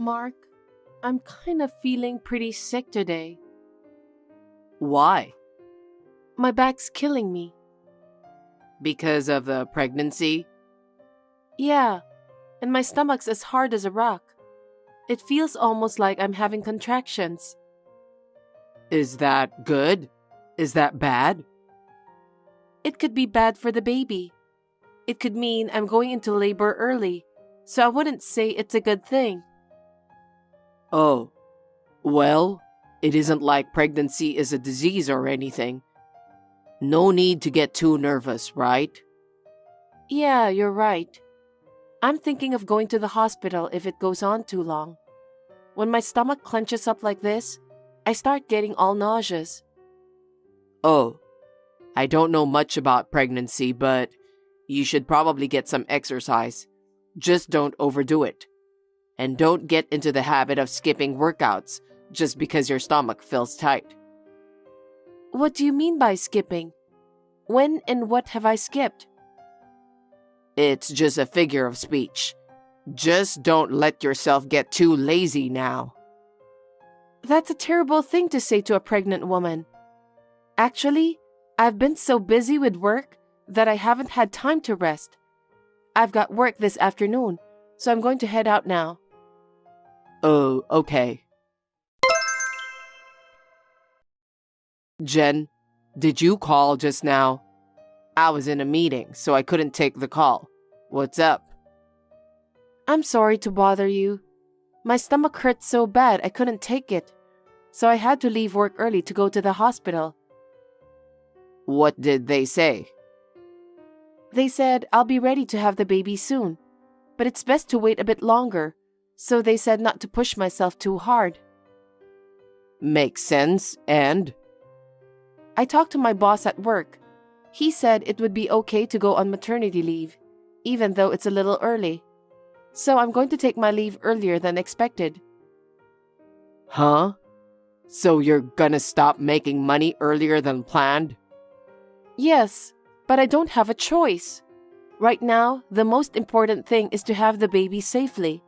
Mark, I'm kind of feeling pretty sick today. Why? My back's killing me. Because of the pregnancy? Yeah, and my stomach's as hard as a rock. It feels almost like I'm having contractions. Is that good? Is that bad? It could be bad for the baby. It could mean I'm going into labor early, so I wouldn't say it's a good thing. Oh, well, it isn't like pregnancy is a disease or anything. No need to get too nervous, right? Yeah, you're right. I'm thinking of going to the hospital if it goes on too long. When my stomach clenches up like this, I start getting all nauseous. Oh, I don't know much about pregnancy, but you should probably get some exercise. Just don't overdo it. And don't get into the habit of skipping workouts just because your stomach feels tight. What do you mean by skipping? When and what have I skipped? It's just a figure of speech. Just don't let yourself get too lazy now. That's a terrible thing to say to a pregnant woman. Actually, I've been so busy with work that I haven't had time to rest. I've got work this afternoon, so I'm going to head out now. Oh, okay. Jen, did you call just now? I was in a meeting, so I couldn't take the call. What's up? I'm sorry to bother you. My stomach hurt so bad I couldn't take it, so I had to leave work early to go to the hospital. What did they say? They said I'll be ready to have the baby soon, but it's best to wait a bit longer, so they said not to push myself too hard. Makes sense, and? I talked to my boss at work. He said it would be okay to go on maternity leave, even though it's a little early. So I'm going to take my leave earlier than expected. Huh? So you're gonna stop making money earlier than planned? Yes, but I don't have a choice. Right now, the most important thing is to have the baby safely.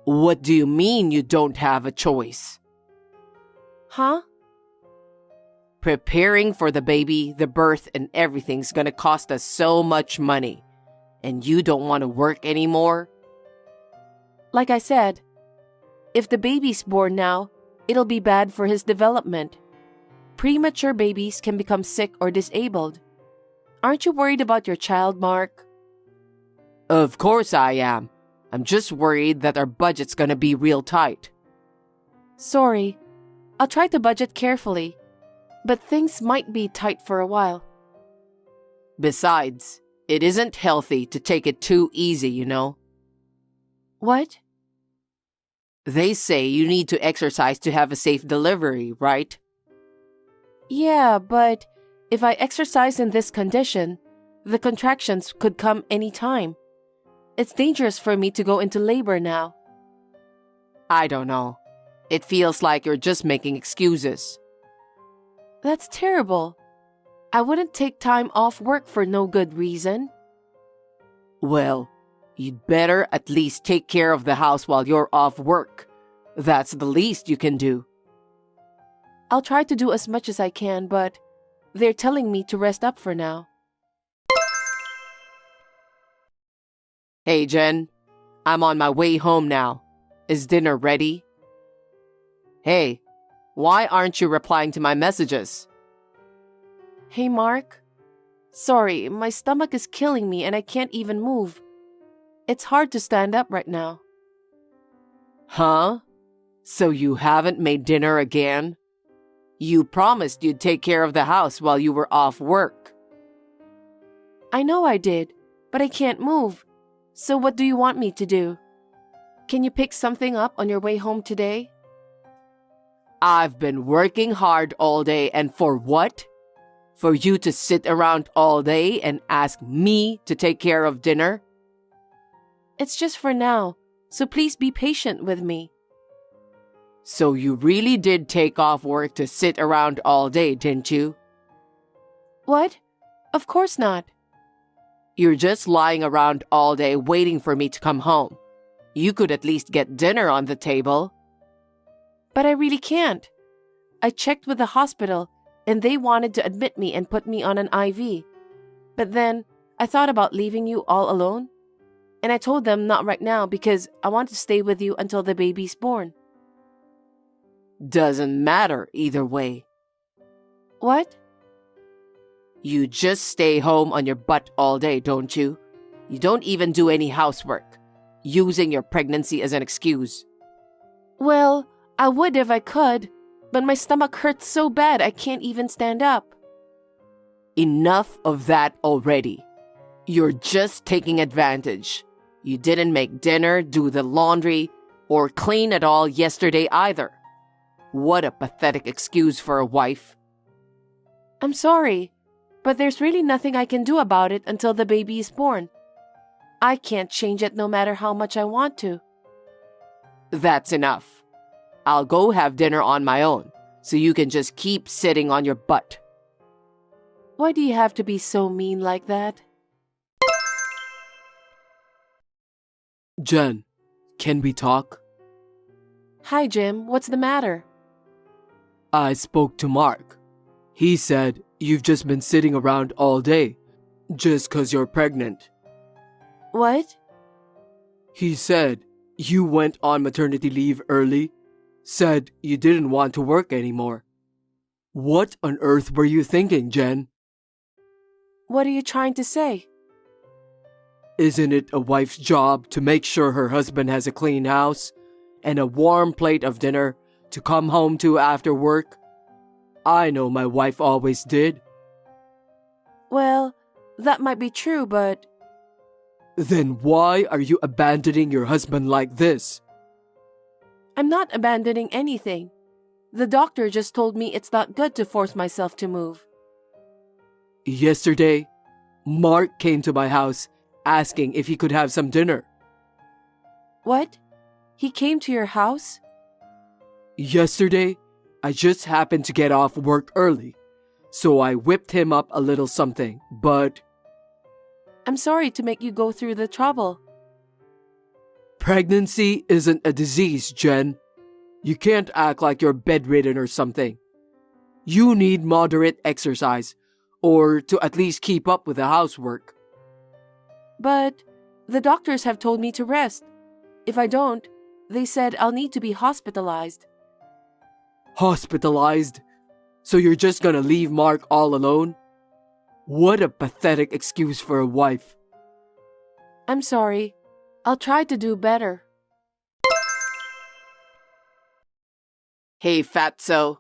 What do you mean you don't have a choice? Huh? Preparing for the baby, the birth, and everything's gonna cost us so much money. And you don't want to work anymore? Like I said, if the baby's born now, it'll be bad for his development. Premature babies can become sick or disabled. Aren't you worried about your child, Mark? Of course I am. I'm just worried that our budget's gonna be real tight. Sorry. I'll try to budget carefully, but things might be tight for a while. Besides, it isn't healthy to take it too easy, you know. What? They say you need to exercise to have a safe delivery, right? Yeah, but if I exercise in this condition, the contractions could come any time. It's dangerous for me to go into labor now. I don't know. It feels like you're just making excuses. That's terrible. I wouldn't take time off work for no good reason. Well, you'd better at least take care of the house while you're off work. That's the least you can do. I'll try to do as much as I can, but they're telling me to rest up for now. Hey, Jen. I'm on my way home now. Is dinner ready? Hey, why aren't you replying to my messages? Hey, Mark. Sorry, my stomach is killing me and I can't even move. It's hard to stand up right now. Huh? So you haven't made dinner again? You promised you'd take care of the house while you were off work. I know I did, but I can't move. So what do you want me to do? Can you pick something up on your way home today? I've been working hard all day, and for what? For you to sit around all day and ask me to take care of dinner? It's just for now, so please be patient with me. So you really did take off work to sit around all day, didn't you? What? Of course not. You're just lying around all day waiting for me to come home. You could at least get dinner on the table. But I really can't. I checked with the hospital and they wanted to admit me and put me on an IV. But then I thought about leaving you all alone. And I told them not right now because I want to stay with you until the baby's born. Doesn't matter either way. What? You just stay home on your butt all day, don't you? You don't even do any housework, using your pregnancy as an excuse. Well, I would if I could, but my stomach hurts so bad I can't even stand up. Enough of that already. You're just taking advantage. You didn't make dinner, do the laundry, or clean at all yesterday either. What a pathetic excuse for a wife. I'm sorry, but there's really nothing I can do about it until the baby is born. I can't change it no matter how much I want to. That's enough. I'll go have dinner on my own, so you can just keep sitting on your butt. Why do you have to be so mean like that? Jen, can we talk? Hi, Jim. What's the matter? I spoke to Mark. He said you've just been sitting around all day, just 'cause you're pregnant. What? He said you went on maternity leave early, said you didn't want to work anymore. What on earth were you thinking, Jen? What are you trying to say? Isn't it a wife's job to make sure her husband has a clean house and a warm plate of dinner to come home to after work? I know my wife always did. Well, that might be true, but... Then why are you abandoning your husband like this? I'm not abandoning anything. The doctor just told me it's not good to force myself to move. Yesterday, Mark came to my house asking if he could have some dinner. What? He came to your house? Yesterday, I just happened to get off work early, so I whipped him up a little something, but... I'm sorry to make you go through the trouble. Pregnancy isn't a disease, Jen. You can't act like you're bedridden or something. You need moderate exercise, or to at least keep up with the housework. But the doctors have told me to rest. If I don't, they said I'll need to be hospitalized. Hospitalized? So you're just gonna leave Mark all alone? What a pathetic excuse for a wife. I'm sorry. I'll try to do better. Hey, fatso.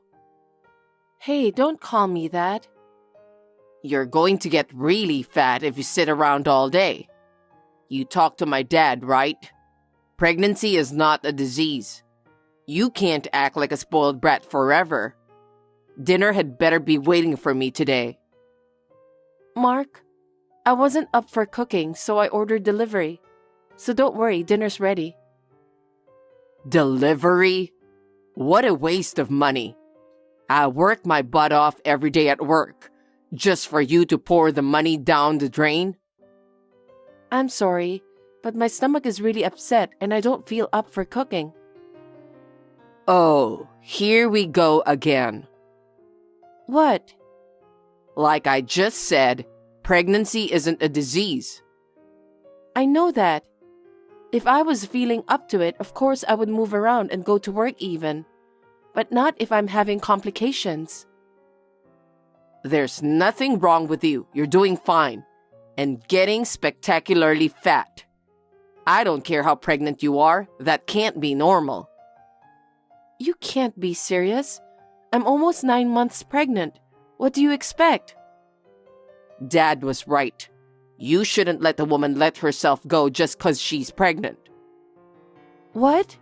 Hey, don't call me that. You're going to get really fat if you sit around all day. You talked to my dad, right? Pregnancy is not a disease. You can't act like a spoiled brat forever. Dinner had better be waiting for me today. Mark, I wasn't up for cooking, so I ordered delivery. So don't worry, dinner's ready. Delivery? What a waste of money. I work my butt off every day at work, just for you to pour the money down the drain? I'm sorry, but my stomach is really upset and I don't feel up for cooking. Oh, here we go again. What? Like I just said, pregnancy isn't a disease. I know that. If I was feeling up to it, of course I would move around and go to work even. But not if I'm having complications. There's nothing wrong with you. You're doing fine. And getting spectacularly fat. I don't care how pregnant you are. That can't be normal. You can't be serious. I'm almost 9 months pregnant. What do you expect? Dad was right. You shouldn't let a woman let herself go just 'cause she's pregnant. What?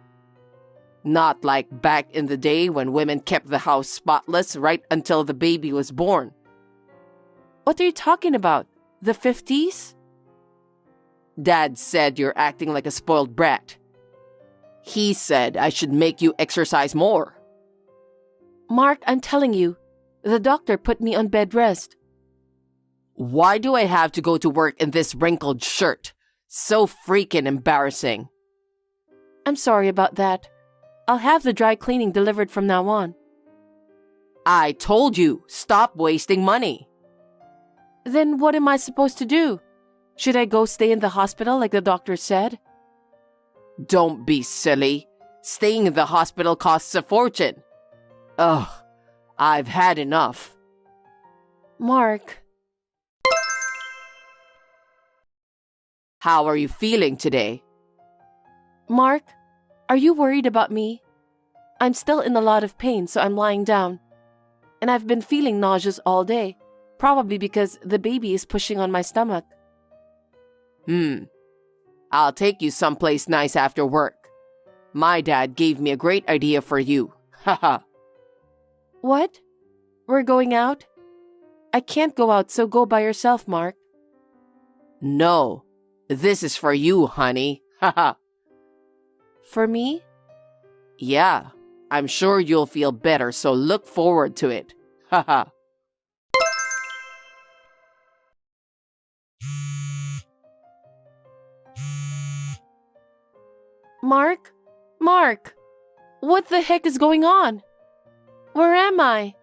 Not like back in the day when women kept the house spotless right until the baby was born. What are you talking about? The 50s? Dad said you're acting like a spoiled brat. He said I should make you exercise more. Mark, I'm telling you, the doctor put me on bed rest. Why do I have to go to work in this wrinkled shirt? So freaking embarrassing. I'm sorry about that. I'll have the dry cleaning delivered from now on. I told you, stop wasting money. Then what am I supposed to do? Should I go stay in the hospital like the doctor said? Don't be silly. Staying in the hospital costs a fortune. Ugh, I've had enough. Mark, How are you feeling today? Mark, are you worried about me? I'm still in a lot of pain, so I'm lying down. And I've been feeling nauseous all day, probably because the baby is pushing on my stomach. I'll take you someplace nice after work. My dad gave me a great idea for you. Haha. What? We're going out? I can't go out, so go by yourself, Mark. No, this is for you, honey. Haha. For me? Yeah, I'm sure you'll feel better, so look forward to it. Haha. Mark? Mark! What the heck is going on? Where am I?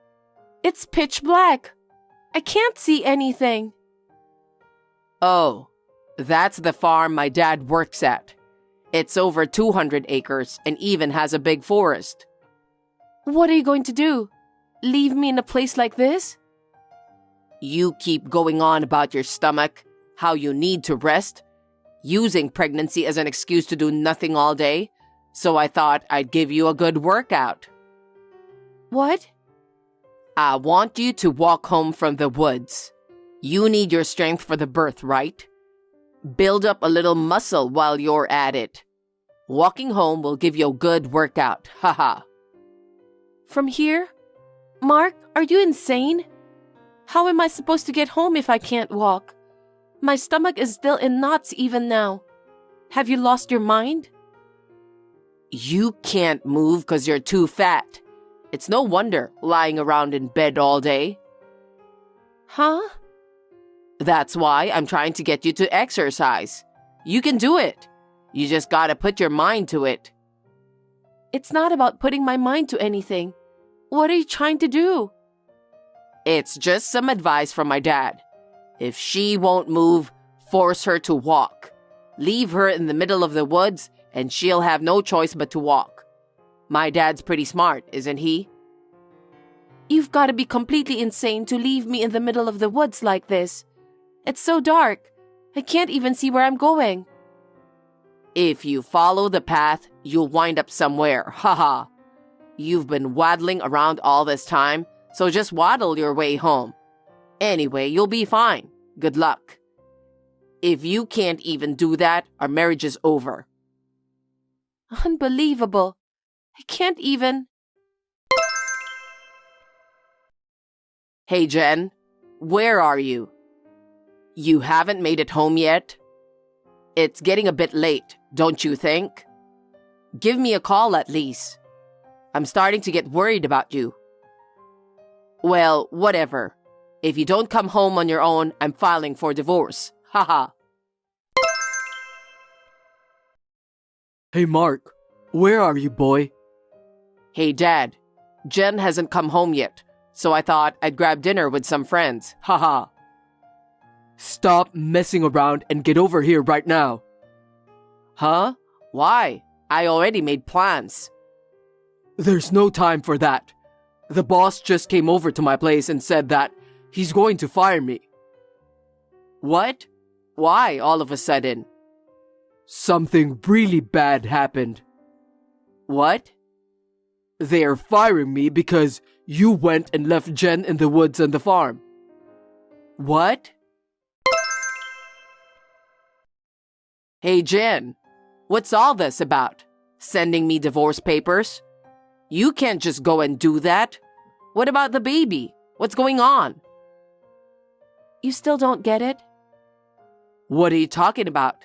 It's pitch black. I can't see anything. Oh, that's the farm my dad works at. It's over 200 acres and even has a big forest. What are you going to do? Leave me in a place like this? You keep going on about your stomach, how you need to rest, using pregnancy as an excuse to do nothing all day, so I thought I'd give you a good workout. What? I want you to walk home from the woods. You need your strength for the birth, right? Build up a little muscle while you're at it. Walking home will give you a good workout. Haha. From here? Mark, are you insane? How am I supposed to get home if I can't walk? My stomach is still in knots even now. Have you lost your mind? You can't move because you're too fat. It's no wonder lying around in bed all day. Huh? That's why I'm trying to get you to exercise. You can do it. You just gotta put your mind to it. It's not about putting my mind to anything. What are you trying to do? It's just some advice from my dad. If she won't move, force her to walk. Leave her in the middle of the woods and she'll have no choice but to walk. My dad's pretty smart, isn't he? You've got to be completely insane to leave me in the middle of the woods like this. It's so dark. I can't even see where I'm going. If you follow the path, you'll wind up somewhere. Haha. You've been waddling around all this time, so just waddle your way home. Anyway, you'll be fine. Good luck. If you can't even do that, our marriage is over. Unbelievable. I can't even... Hey, Jen. Where are you? You haven't made it home yet? It's getting a bit late, don't you think? Give me a call at least. I'm starting to get worried about you. Well, whatever. If you don't come home on your own, I'm filing for divorce. Haha. Hey Mark, where are you, boy? Hey, Dad. Jen hasn't come home yet, so I thought I'd grab dinner with some friends. Haha. Stop messing around and get over here right now. Huh? Why? I already made plans. There's no time for that. The boss just came over to my place and said that he's going to fire me. What? Why all of a sudden? Something really bad happened. What? They're firing me because you went and left Jen in the woods and the farm. What? Hey, Jen. What's all this about? Sending me divorce papers? You can't just go and do that. What about the baby? What's going on? You still don't get it? What are you talking about?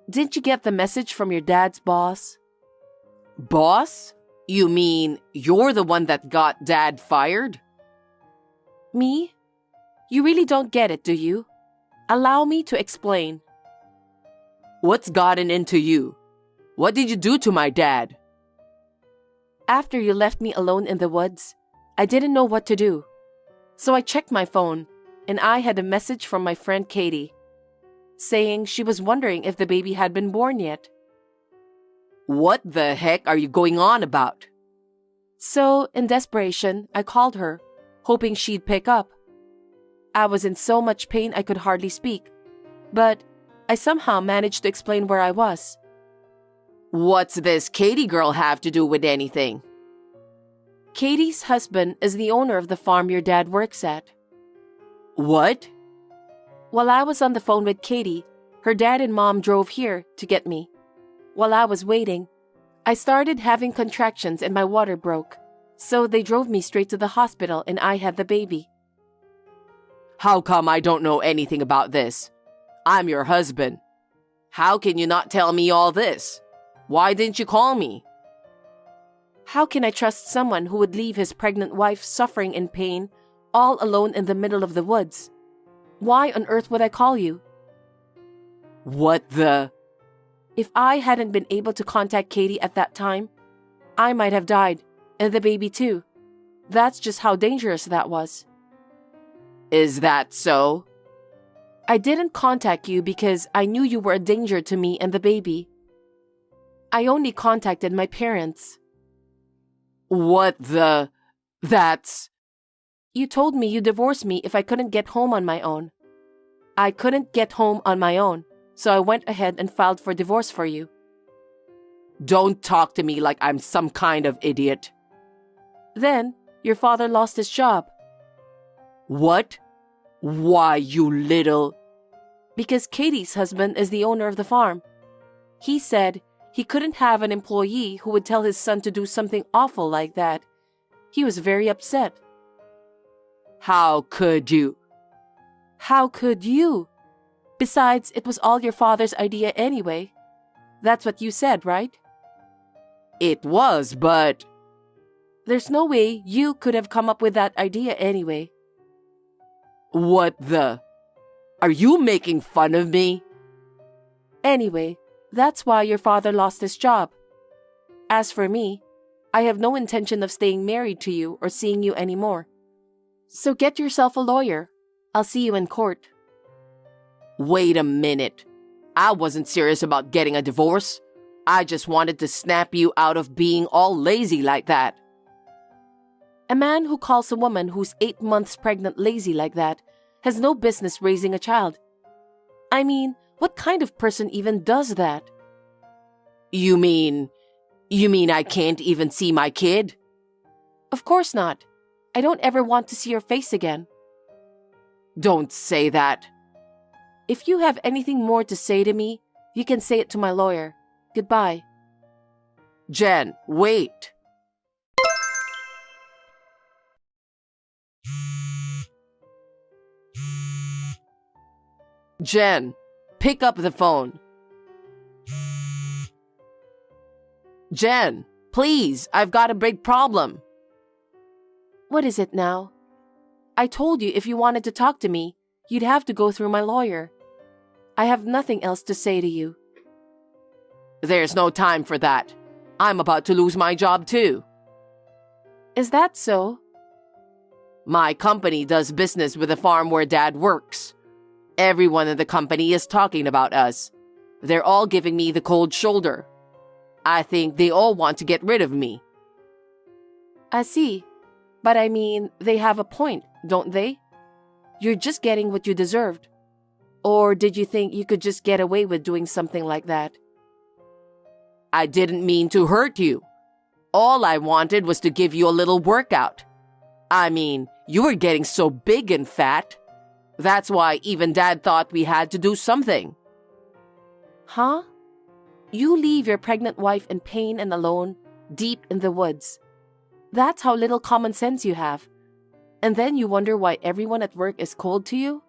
Didn't you get the message from your dad's boss? Boss? You mean you're the one that got Dad fired? Me? You really don't get it, do you? Allow me to explain. What's gotten into you? What did you do to my dad? After you left me alone in the woods, I didn't know what to do. So I checked my phone, and I had a message from my friend Katie, saying she was wondering if the baby had been born yet. What the heck are you going on about? So, in desperation, I called her, hoping she'd pick up. I was in so much pain I could hardly speak, but I somehow managed to explain where I was. What's this Katie girl have to do with anything? Katie's husband is the owner of the farm your dad works at. What? While I was on the phone with Katie, her dad and mom drove here to get me. While I was waiting, I started having contractions and my water broke, so they drove me straight to the hospital and I had the baby. How come I don't know anything about this? I'm your husband. How can you not tell me all this? Why didn't you call me? How can I trust someone who would leave his pregnant wife suffering in pain all alone in the middle of the woods? Why on earth would I call you? What the? If I hadn't been able to contact Katie at that time, I might have died, and the baby too. That's just how dangerous that was. Is that so? I didn't contact you because I knew you were a danger to me and the baby. I only contacted my parents. What the? That's... You told me you'd divorce me if I couldn't get home on my own. I couldn't get home on my own, so I went ahead and filed for divorce for you. Don't talk to me like I'm some kind of idiot. Then, your father lost his job. What? Why, you little... Because Katie's husband is the owner of the farm. He said he couldn't have an employee who would tell his son to do something awful like that. He was very upset. How could you? How could you? Besides, it was all your father's idea anyway. That's what you said, right? It was, but... There's no way you could have come up with that idea anyway. What the? Are you making fun of me? Anyway, that's why your father lost his job. As for me, I have no intention of staying married to you or seeing you anymore. So get yourself a lawyer. I'll see you in court. Wait a minute. I wasn't serious about getting a divorce. I just wanted to snap you out of being all lazy like that. A man who calls a woman who's 8 months pregnant lazy like that has no business raising a child. I mean, what kind of person even does that? You mean I can't even see my kid? Of course not. I don't ever want to see your face again. Don't say that. If you have anything more to say to me, you can say it to my lawyer. Goodbye. Jen, wait. Jen, pick up the phone. Jen, please, I've got a big problem. What is it now? I told you if you wanted to talk to me, you'd have to go through my lawyer. I have nothing else to say to you. There's no time for that. I'm about to lose my job too. Is that so? My company does business with the farm where Dad works. Everyone in the company is talking about us. They're all giving me the cold shoulder. I think they all want to get rid of me. I see. But I mean, they have a point, don't they? You're just getting what you deserved. Or did you think you could just get away with doing something like that? I didn't mean to hurt you. All I wanted was to give you a little workout. I mean, you were getting so big and fat. That's why even Dad thought we had to do something. Huh? You leave your pregnant wife in pain and alone, deep in the woods. That's how little common sense you have. And then you wonder why everyone at work is cold to you?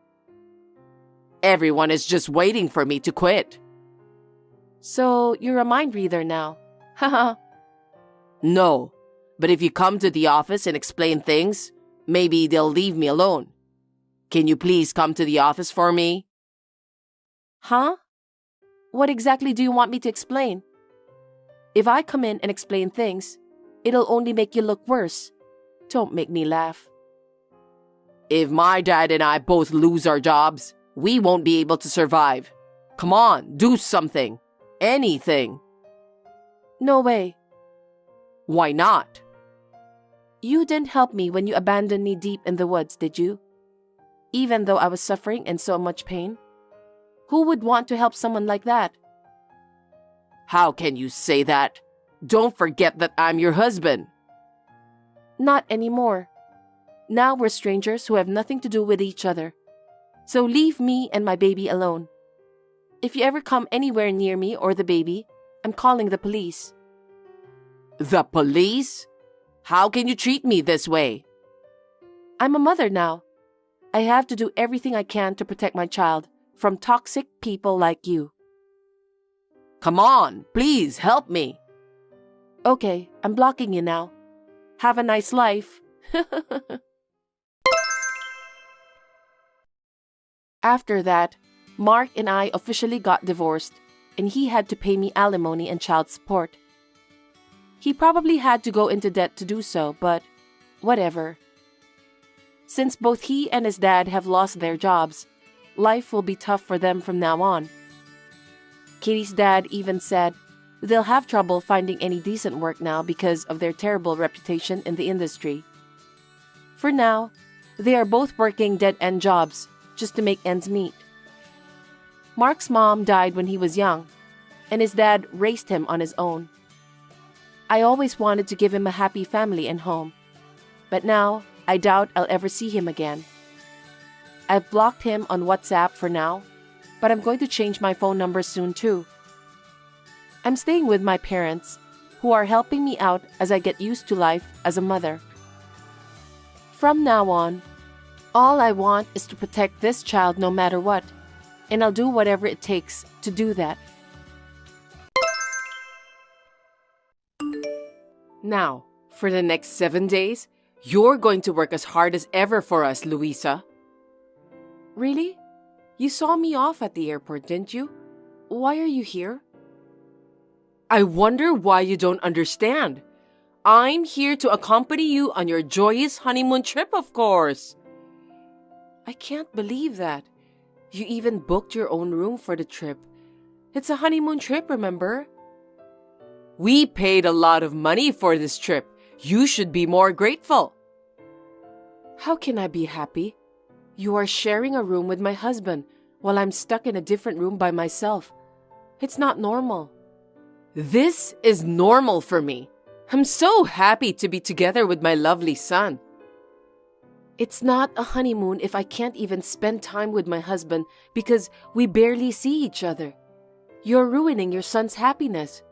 Everyone is just waiting for me to quit. So you're a mind reader now. Haha. No, but if you come to the office and explain things, maybe they'll leave me alone. Can you please come to the office for me? Huh? What exactly do you want me to explain? If I come in and explain things, it'll only make you look worse. Don't make me laugh. If my dad and I both lose our jobs, we won't be able to survive. Come on, do something. Anything. No way. Why not? You didn't help me when you abandoned me deep in the woods, did you? Even though I was suffering in so much pain? Who would want to help someone like that? How can you say that? Don't forget that I'm your husband. Not anymore. Now we're strangers who have nothing to do with each other. So leave me and my baby alone. If you ever come anywhere near me or the baby, I'm calling the police. The police? How can you treat me this way? I'm a mother now. I have to do everything I can to protect my child from toxic people like you. Come on, please help me. Okay, I'm blocking you now. Have a nice life. After that, Mark and I officially got divorced, and he had to pay me alimony and child support. He probably had to go into debt to do so, but whatever. Since both he and his dad have lost their jobs, life will be tough for them from now on. Katie's dad even said they'll have trouble finding any decent work now because of their terrible reputation in the industry. For now, they are both working dead-end jobs just to make ends meet. Mark's mom died when he was young, and his dad raised him on his own. I always wanted to give him a happy family and home, but now I doubt I'll ever see him again. I've blocked him on WhatsApp for now, but I'm going to change my phone number soon too. I'm staying with my parents, who are helping me out as I get used to life as a mother. From now on, all I want is to protect this child no matter what, and I'll do whatever it takes to do that. Now, for the next 7 days, you're going to work as hard as ever for us, Luisa. Really? You saw me off at the airport, didn't you? Why are you here? I wonder why you don't understand. I'm here to accompany you on your joyous honeymoon trip, of course. I can't believe that. You even booked your own room for the trip. It's a honeymoon trip, remember? We paid a lot of money for this trip. You should be more grateful. How can I be happy? You are sharing a room with my husband while I'm stuck in a different room by myself. It's not normal. This is normal for me. I'm so happy to be together with my lovely son. It's not a honeymoon if I can't even spend time with my husband because we barely see each other. You're ruining your son's happiness.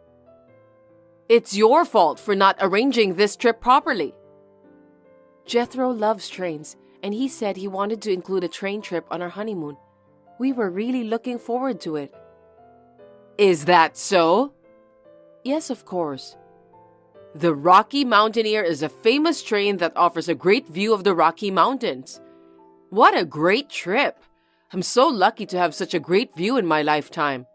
It's your fault for not arranging this trip properly. Jethro loves trains, and he said he wanted to include a train trip on our honeymoon. We were really looking forward to it. Is that so? Yes, of course. The Rocky Mountaineer is a famous train that offers a great view of the Rocky Mountains. What a great trip! I'm so lucky to have such a great view in my lifetime.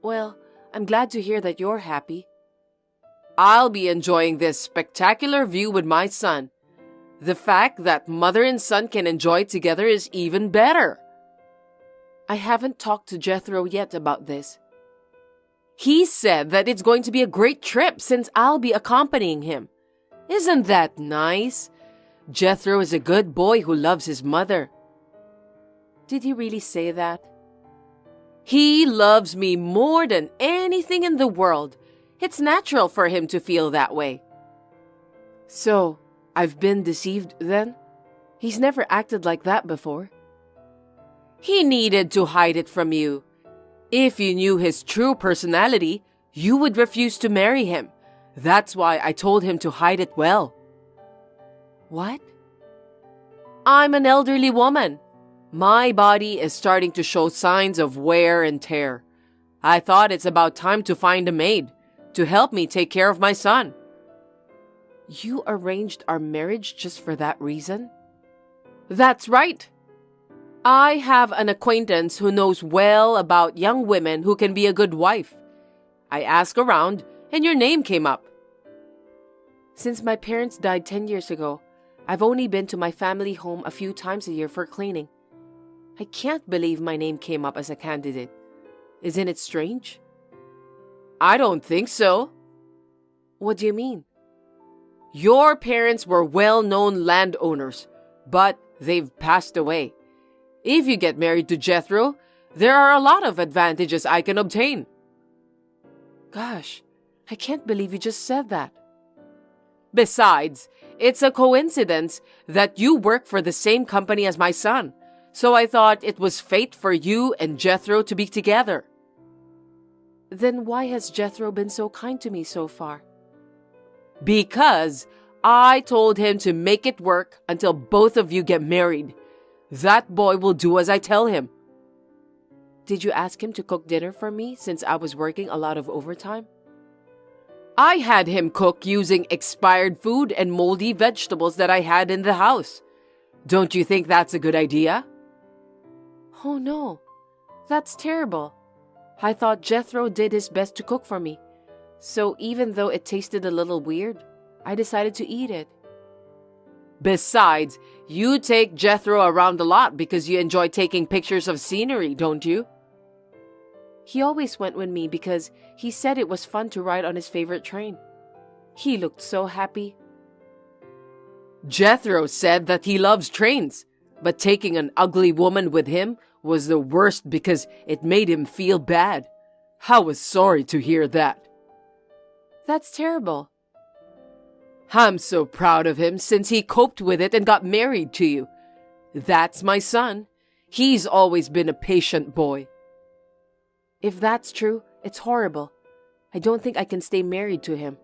Well, I'm glad to hear that you're happy. I'll be enjoying this spectacular view with my son. The fact that mother and son can enjoy it together is even better. I haven't talked to Jethro yet about this. He said that it's going to be a great trip since I'll be accompanying him. Isn't that nice? Jethro is a good boy who loves his mother. Did he really say that? He loves me more than anything in the world. It's natural for him to feel that way. So, I've been deceived then? He's never acted like that before. He needed to hide it from you. If you knew his true personality, you would refuse to marry him. That's why I told him to hide it well. What? I'm an elderly woman. My body is starting to show signs of wear and tear. I thought it's about time to find a maid to help me take care of my son. You arranged our marriage just for that reason? That's right. I have an acquaintance who knows well about young women who can be a good wife. I asked around, and your name came up. Since my parents died 10 years ago, I've only been to my family home a few times a year for cleaning. I can't believe my name came up as a candidate. Isn't it strange? I don't think so. What do you mean? Your parents were well-known landowners, but they've passed away. If you get married to Jethro, there are a lot of advantages I can obtain. Gosh, I can't believe you just said that. Besides, it's a coincidence that you work for the same company as my son, so I thought it was fate for you and Jethro to be together. Then why has Jethro been so kind to me so far? Because I told him to make it work until both of you get married. That boy will do as I tell him. Did you ask him to cook dinner for me since I was working a lot of overtime? I had him cook using expired food and moldy vegetables that I had in the house. Don't you think that's a good idea? Oh no, that's terrible. I thought Jethro did his best to cook for me. So even though it tasted a little weird, I decided to eat it. Besides, you take Jethro around a lot because you enjoy taking pictures of scenery, don't you? He always went with me because he said it was fun to ride on his favorite train. He looked so happy. Jethro said that he loves trains, but taking an ugly woman with him was the worst because it made him feel bad. I was sorry to hear that. That's terrible. I'm so proud of him since he coped with it and got married to you. That's my son. He's always been a patient boy. If that's true, it's horrible. I don't think I can stay married to him.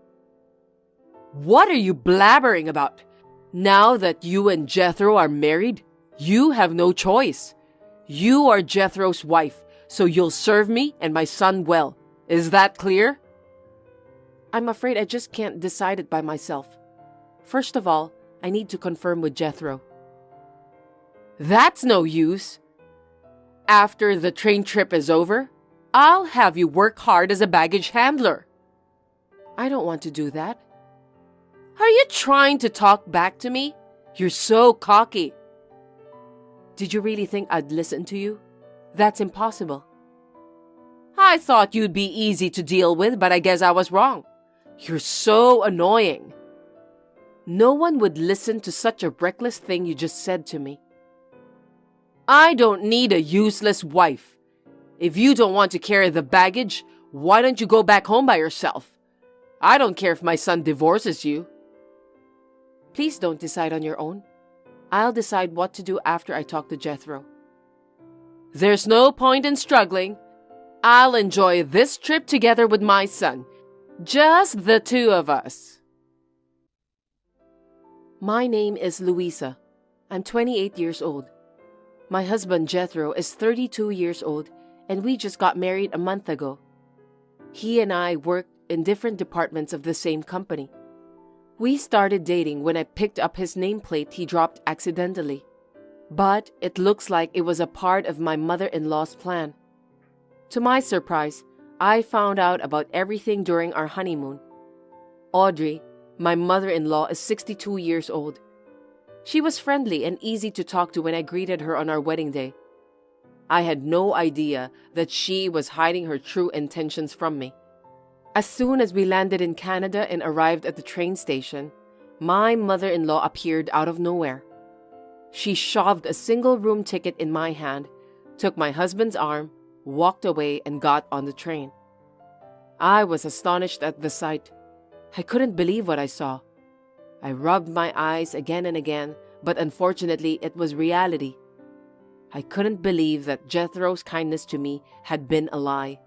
What are you blabbering about? Now that you and Jethro are married, you have no choice. You are Jethro's wife, so you'll serve me and my son well. Is that clear? I'm afraid I just can't decide it by myself. First of all, I need to confirm with Jethro. That's no use. After the train trip is over, I'll have you work hard as a baggage handler. I don't want to do that. Are you trying to talk back to me? You're so cocky. Did you really think I'd listen to you? That's impossible. I thought you'd be easy to deal with, but I guess I was wrong. You're so annoying. No one would listen to such a reckless thing you just said to me. I don't need a useless wife. If you don't want to carry the baggage, why don't you go back home by yourself? I don't care if my son divorces you. Please don't decide on your own. I'll decide what to do after I talk to Jethro. There's no point in struggling. I'll enjoy this trip together with my son. Just the two of us. My name is Louisa. I'm 28 years old. My husband Jethro is 32 years old, and we just got married a month ago. He and I worked in different departments of the same company. We started dating when I picked up his nameplate he dropped accidentally. But it looks like it was a part of my mother-in-law's plan. To my surprise, I found out about everything during our honeymoon. Audrey, my mother-in-law, is 62 years old. She was friendly and easy to talk to when I greeted her on our wedding day. I had no idea that she was hiding her true intentions from me. As soon as we landed in Canada and arrived at the train station, my mother-in-law appeared out of nowhere. She shoved a single-room ticket in my hand, took my husband's arm, walked away, and got on the train. I was astonished at the sight. I couldn't believe what I saw. I rubbed my eyes again and again, but unfortunately it was reality. I couldn't believe that Jethro's kindness to me had been a lie.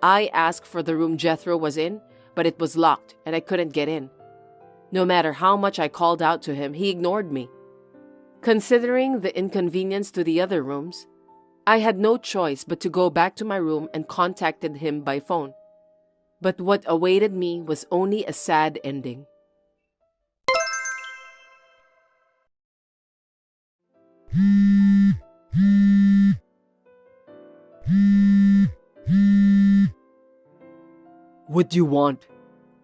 I asked for the room Jethro was in, but it was locked and I couldn't get in. No matter how much I called out to him, he ignored me. Considering the inconvenience to the other rooms, I had no choice but to go back to my room and contacted him by phone. But what awaited me was only a sad ending. What do you want?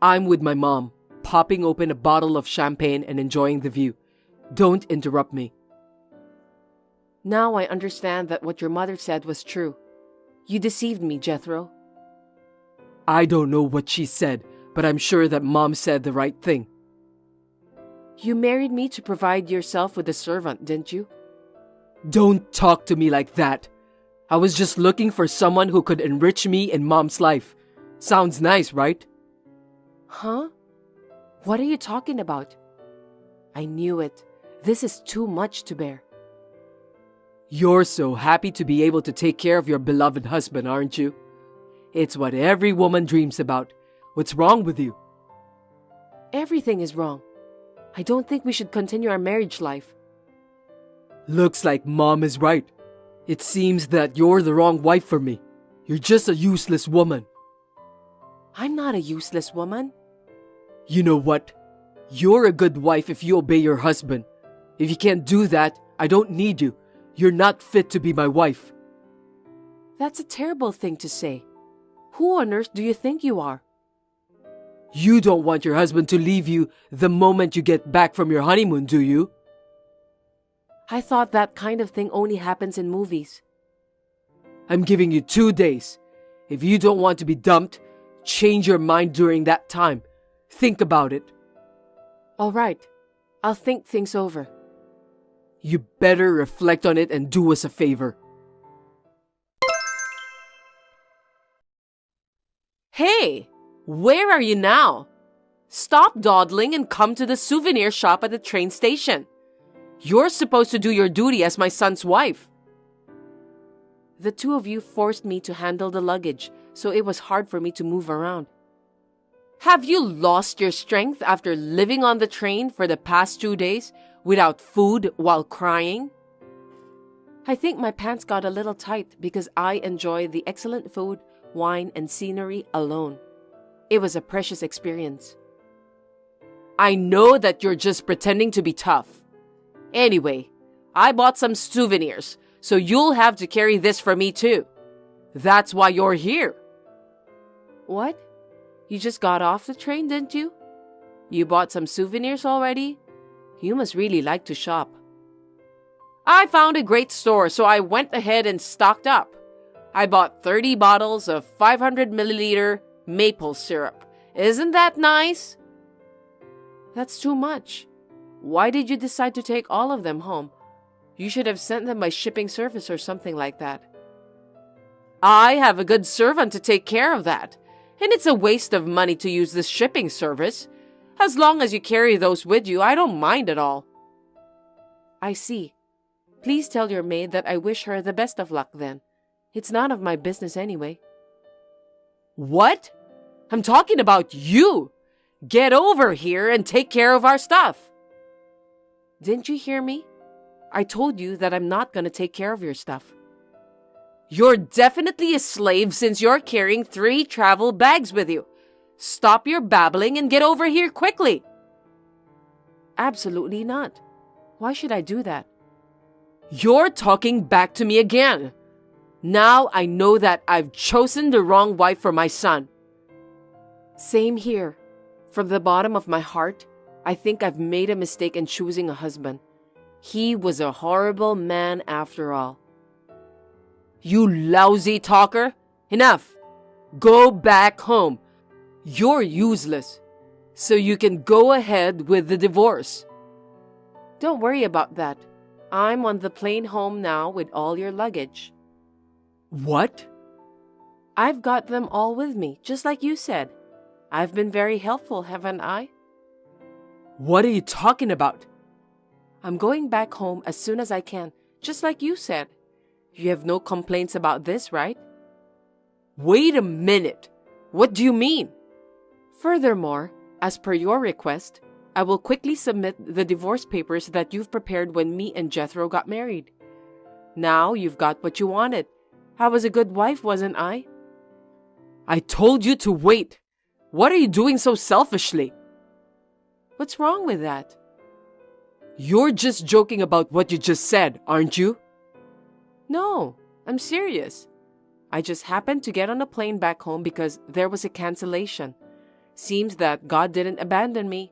I'm with my mom, popping open a bottle of champagne and enjoying the view. Don't interrupt me. Now I understand that what your mother said was true. You deceived me, Jethro. I don't know what she said, but I'm sure that Mom said the right thing. You married me to provide yourself with a servant, didn't you? Don't talk to me like that. I was just looking for someone who could enrich me in Mom's life. Sounds nice, right? Huh? What are you talking about? I knew it. This is too much to bear. You're so happy to be able to take care of your beloved husband, aren't you? It's what every woman dreams about. What's wrong with you? Everything is wrong. I don't think we should continue our marriage life. Looks like Mom is right. It seems that you're the wrong wife for me. You're just a useless woman. I'm not a useless woman. You know what? You're a good wife if you obey your husband. If you can't do that, I don't need you. You're not fit to be my wife. That's a terrible thing to say. Who on earth do you think you are? You don't want your husband to leave you the moment you get back from your honeymoon, do you? I thought that kind of thing only happens in movies. I'm giving you 2 days. If you don't want to be dumped, change your mind during that time. Think about it. All right. I'll think things over. You better reflect on it and do us a favor. Hey! Where are you now? Stop dawdling and come to the souvenir shop at the train station. You're supposed to do your duty as my son's wife. The two of you forced me to handle the luggage, so it was hard for me to move around. Have you lost your strength after living on the train for the past 2 days without food while crying? I think my pants got a little tight because I enjoy the excellent food, wine, and scenery alone. It was a precious experience. I know that you're just pretending to be tough. Anyway, I bought some souvenirs, so you'll have to carry this for me too. That's why you're here. What? You just got off the train, didn't you? You bought some souvenirs already? You must really like to shop. I found a great store, so I went ahead and stocked up. I bought 30 bottles of 500 milliliter maple syrup. Isn't that nice? That's too much. Why did you decide to take all of them home? You should have sent them by shipping service or something like that. I have a good servant to take care of that, and it's a waste of money to use this shipping service. As long as you carry those with you, I don't mind at all. I see. Please tell your maid that I wish her the best of luck then. It's none of my business anyway. What? I'm talking about you. Get over here and take care of our stuff. Didn't you hear me? I told you that I'm not going to take care of your stuff. You're definitely a slave since you're carrying 3 travel bags with you. Stop your babbling and get over here quickly. Absolutely not. Why should I do that? You're talking back to me again. Now I know that I've chosen the wrong wife for my son. Same here. From the bottom of my heart, I think I've made a mistake in choosing a husband. He was a horrible man after all. You lousy talker! Enough! Go back home. You're useless. So you can go ahead with the divorce. Don't worry about that. I'm on the plane home now with all your luggage. What? I've got them all with me, just like you said. I've been very helpful, haven't I? What are you talking about? I'm going back home as soon as I can, just like you said. You have no complaints about this, right? Wait a minute. What do you mean? Furthermore, as per your request, I will quickly submit the divorce papers that you've prepared when me and Jethro got married. Now you've got what you wanted. I was a good wife, wasn't I? I told you to wait. What are you doing so selfishly? What's wrong with that? You're just joking about what you just said, aren't you? No, I'm serious. I just happened to get on a plane back home because there was a cancellation. Seems that God didn't abandon me.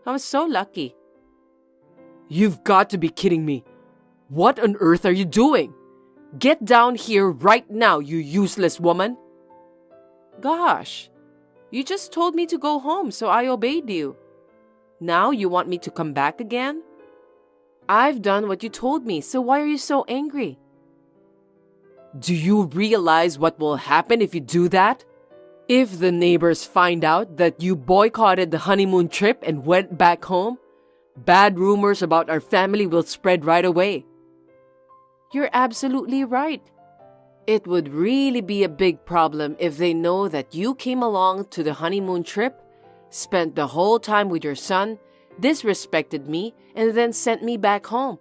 I was so lucky. You've got to be kidding me. What on earth are you doing? Get down here right now, you useless woman. Gosh, you just told me to go home, so I obeyed you. Now you want me to come back again? I've done what you told me, so why are you so angry? Do you realize what will happen if you do that? If the neighbors find out that you boycotted the honeymoon trip and went back home, bad rumors about our family will spread right away. You're absolutely right. It would really be a big problem if they know that you came along to the honeymoon trip, spent the whole time with your son, disrespected me, and then sent me back home.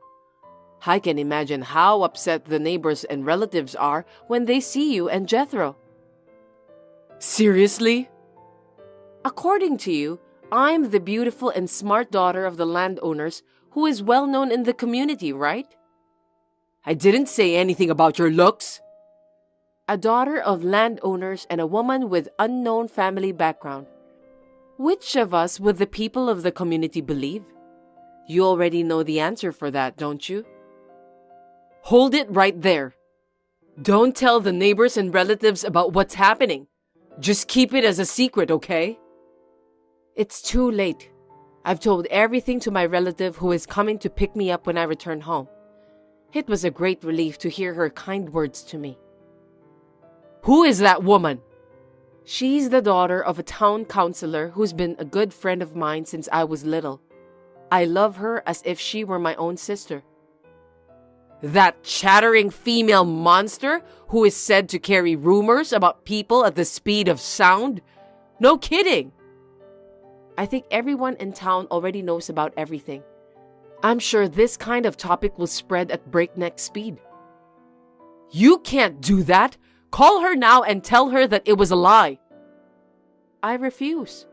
I can imagine how upset the neighbors and relatives are when they see you and Jethro. Seriously? According to you, I'm the beautiful and smart daughter of the landowners who is well known in the community, right? I didn't say anything about your looks. A daughter of landowners and a woman with unknown family background. Which of us would the people of the community believe? You already know the answer for that, don't you? Hold it right there. Don't tell the neighbors and relatives about what's happening. Just keep it as a secret, okay? It's too late. I've told everything to my relative who is coming to pick me up when I return home. It was a great relief to hear her kind words to me. Who is that woman? She's the daughter of a town councilor who's been a good friend of mine since I was little. I love her as if she were my own sister. That chattering female monster who is said to carry rumors about people at the speed of sound? No kidding! I think everyone in town already knows about everything. I'm sure this kind of topic will spread at breakneck speed. You can't do that! Call her now and tell her that it was a lie. I refuse.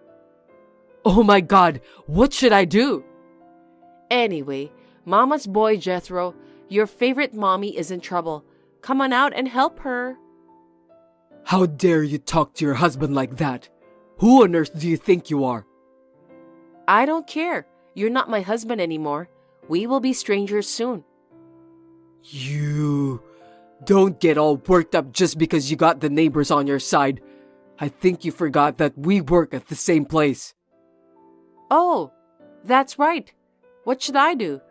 Oh my God, what should I do? Anyway, Mama's boy Jethro, your favorite mommy is in trouble. Come on out and help her. How dare you talk to your husband like that? Who on earth do you think you are? I don't care. You're not my husband anymore. We will be strangers soon. You... Don't get all worked up just because you got the neighbors on your side. I think you forgot that we work at the same place. Oh, that's right. What should I do?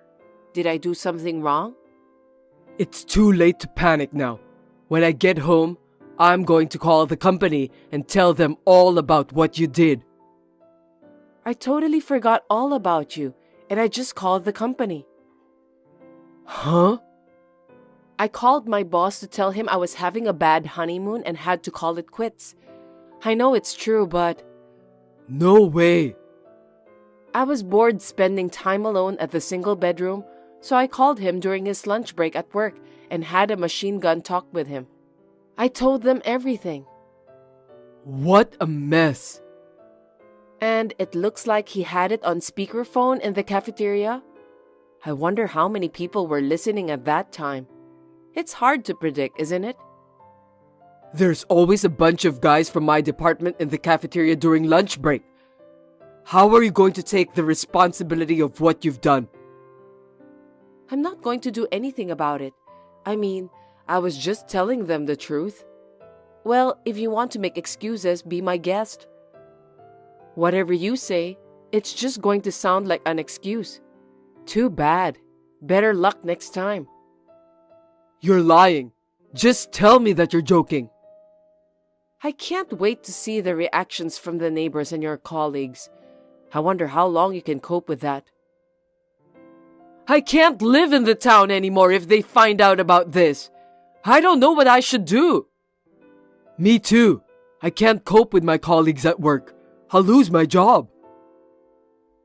Did I do something wrong? It's too late to panic now. When I get home, I'm going to call the company and tell them all about what you did. I totally forgot all about you, and I just called the company. Huh? I called my boss to tell him I was having a bad honeymoon and had to call it quits. I know it's true, but... No way! I was bored spending time alone at the single bedroom, so I called him during his lunch break at work and had a machine gun talk with him. I told them everything. What a mess! And it looks like he had it on speakerphone in the cafeteria. I wonder how many people were listening at that time. It's hard to predict, isn't it? There's always a bunch of guys from my department in the cafeteria during lunch break. How are you going to take the responsibility of what you've done? I'm not going to do anything about it. I mean, I was just telling them the truth. Well, if you want to make excuses, be my guest. Whatever you say, it's just going to sound like an excuse. Too bad. Better luck next time. You're lying. Just tell me that you're joking. I can't wait to see the reactions from the neighbors and your colleagues. I wonder how long you can cope with that. I can't live in the town anymore if they find out about this. I don't know what I should do. Me too. I can't cope with my colleagues at work. I'll lose my job.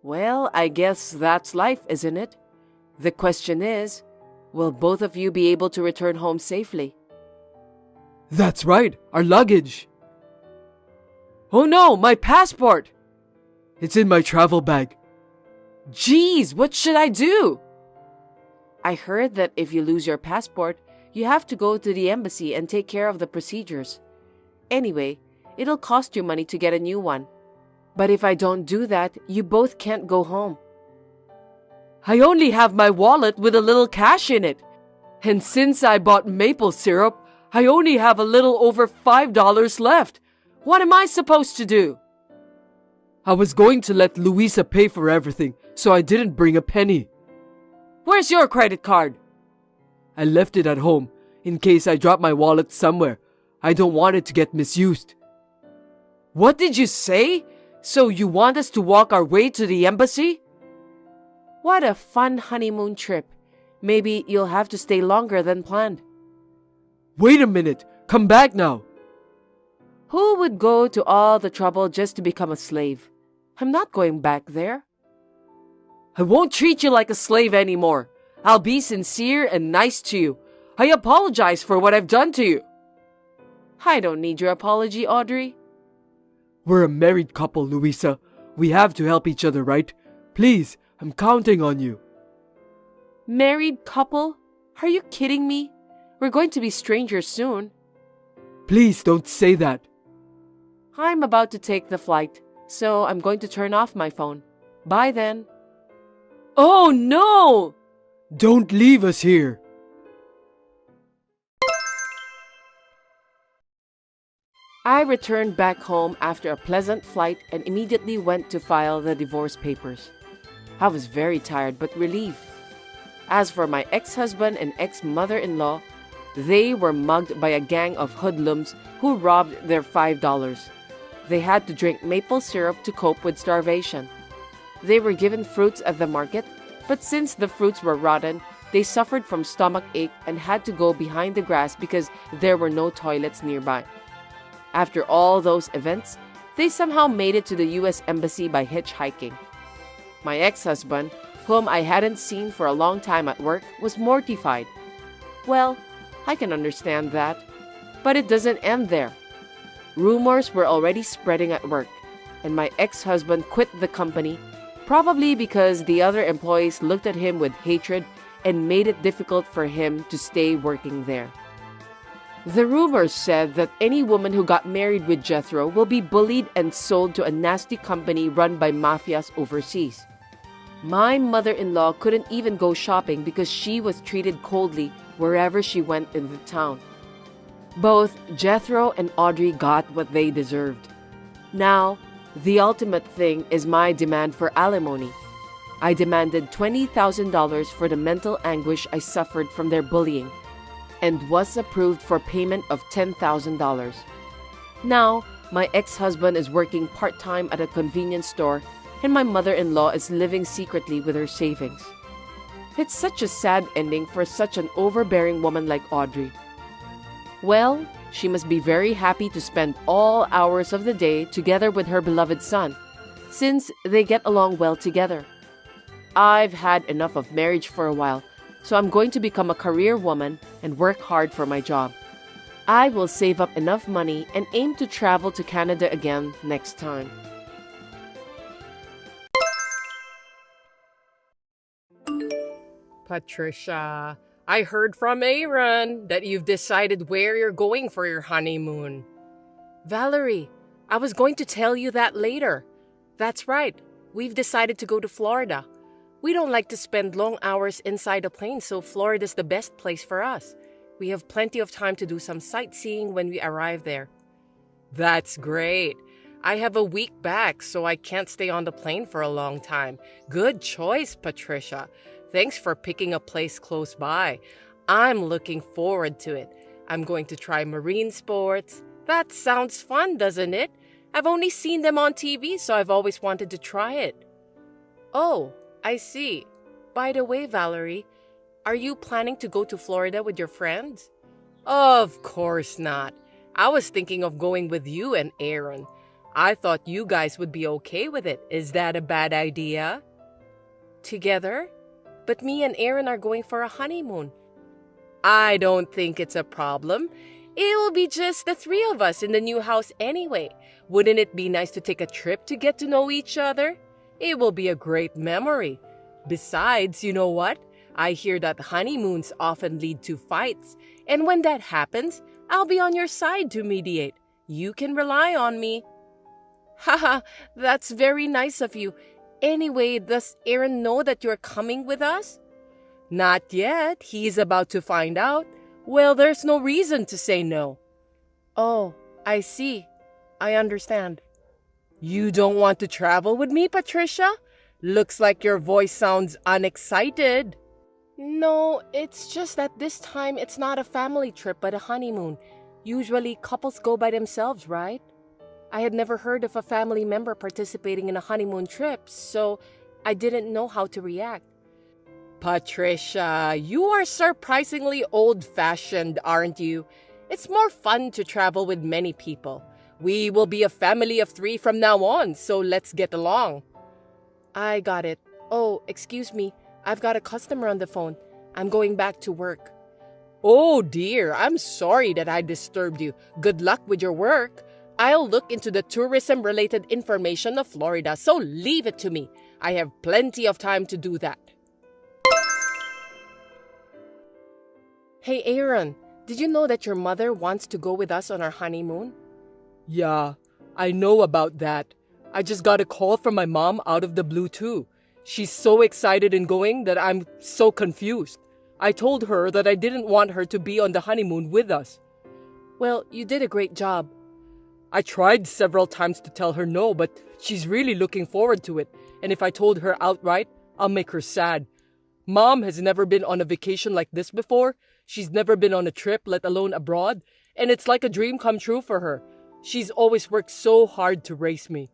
Well, I guess that's life, isn't it? The question is, will both of you be able to return home safely? That's right, our luggage. Oh no, my passport! It's in my travel bag. Geez, what should I do? I heard that if you lose your passport, You have to go to the embassy and take care of the procedures. Anyway, it'll cost you money to get a new one. But if I don't do that, you both can't go home. I only have my wallet with a little cash in it. And since I bought maple syrup, I only have a little over $5 left. What am I supposed to do? I was going to let Louisa pay for everything, so I didn't bring a penny. Where's your credit card? I left it at home, in case I drop my wallet somewhere. I don't want it to get misused. What did you say? So you want us to walk our way to the embassy? What a fun honeymoon trip. Maybe you'll have to stay longer than planned. Wait a minute. Come back now. Who would go to all the trouble just to become a slave? I'm not going back there. I won't treat you like a slave anymore. I'll be sincere and nice to you. I apologize for what I've done to you. I don't need your apology, Audrey. We're a married couple, Louisa. We have to help each other, right? Please, I'm counting on you. Married couple? Are you kidding me? We're going to be strangers soon. Please don't say that. I'm about to take the flight, so I'm going to turn off my phone. Bye then. Oh no! Don't leave us here. I returned back home after a pleasant flight and immediately went to file the divorce papers. I was very tired but relieved. As for my ex-husband and ex-mother-in-law, they were mugged by a gang of hoodlums who robbed their $5. They had to drink maple syrup to cope with starvation. They were given fruits at the market, but since the fruits were rotten, they suffered from stomach ache and had to go behind the grass because there were no toilets nearby. After all those events, they somehow made it to the U.S. Embassy by hitchhiking. My ex-husband, whom I hadn't seen for a long time at work, was mortified. Well, I can understand that. But it doesn't end there. Rumors were already spreading at work, and my ex-husband quit the company, probably because the other employees looked at him with hatred and made it difficult for him to stay working there. The rumors said that any woman who got married with Jethro will be bullied and sold to a nasty company run by mafias overseas. My mother-in-law couldn't even go shopping because she was treated coldly wherever she went in the town. Both Jethro and Audrey got what they deserved. Now, the ultimate thing is my demand for alimony. I demanded $20,000 for the mental anguish I suffered from their bullying, and was approved for payment of $10,000. Now, my ex-husband is working part-time at a convenience store, and my mother-in-law is living secretly with her savings. It's such a sad ending for such an overbearing woman like Audrey. Well, she must be very happy to spend all hours of the day together with her beloved son, since they get along well together. I've had enough of marriage for a while, so I'm going to become a career woman and work hard for my job. I will save up enough money and aim to travel to Canada again next time. Patricia, I heard from Aaron that you've decided where you're going for your honeymoon. Valerie, I was going to tell you that later. That's right, we've decided to go to Florida. We don't like to spend long hours inside a plane, so Florida's the best place for us. We have plenty of time to do some sightseeing when we arrive there. That's great. I have a week back, so I can't stay on the plane for a long time. Good choice, Patricia. Thanks for picking a place close by. I'm looking forward to it. I'm going to try marine sports. That sounds fun, doesn't it? I've only seen them on TV, so I've always wanted to try it. Oh, I see. By the way, Valerie, are you planning to go to Florida with your friends? Of course not. I was thinking of going with you and Aaron. I thought you guys would be okay with it. Is that a bad idea? Together? But me and Aaron are going for a honeymoon. I don't think it's a problem. It will be just the three of us in the new house anyway. Wouldn't it be nice to take a trip to get to know each other? It will be a great memory. Besides, you know what? I hear that honeymoons often lead to fights, And when that happens, I'll be on your side to mediate. You can rely on me. Haha, that's very nice of you. Anyway, does Aaron know that you're coming with us? Not yet. He's about to find out. Well, there's no reason to say no. Oh, I see. I understand. You don't want to travel with me, Patricia? Looks like your voice sounds unexcited. No, it's just that this time it's not a family trip but a honeymoon. Usually couples go by themselves, right? I had never heard of a family member participating in a honeymoon trip, so I didn't know how to react. Patricia, you are surprisingly old-fashioned, aren't you? It's more fun to travel with many people. We will be a family of 3 from now on, so let's get along. I got it. Oh, excuse me. I've got a customer on the phone. I'm going back to work. Oh dear, I'm sorry that I disturbed you. Good luck with your work. I'll look into the tourism-related information of Florida, so leave it to me. I have plenty of time to do that. Hey Aaron, did you know that your mother wants to go with us on our honeymoon? Yeah, I know about that. I just got a call from my mom out of the blue too. She's so excited in going that I'm so confused. I told her that I didn't want her to be on the honeymoon with us. Well, you did a great job. I tried several times to tell her no, but she's really looking forward to it. And if I told her outright, I'll make her sad. Mom has never been on a vacation like this before. She's never been on a trip, let alone abroad. And it's like a dream come true for her. She's always worked so hard to raise me.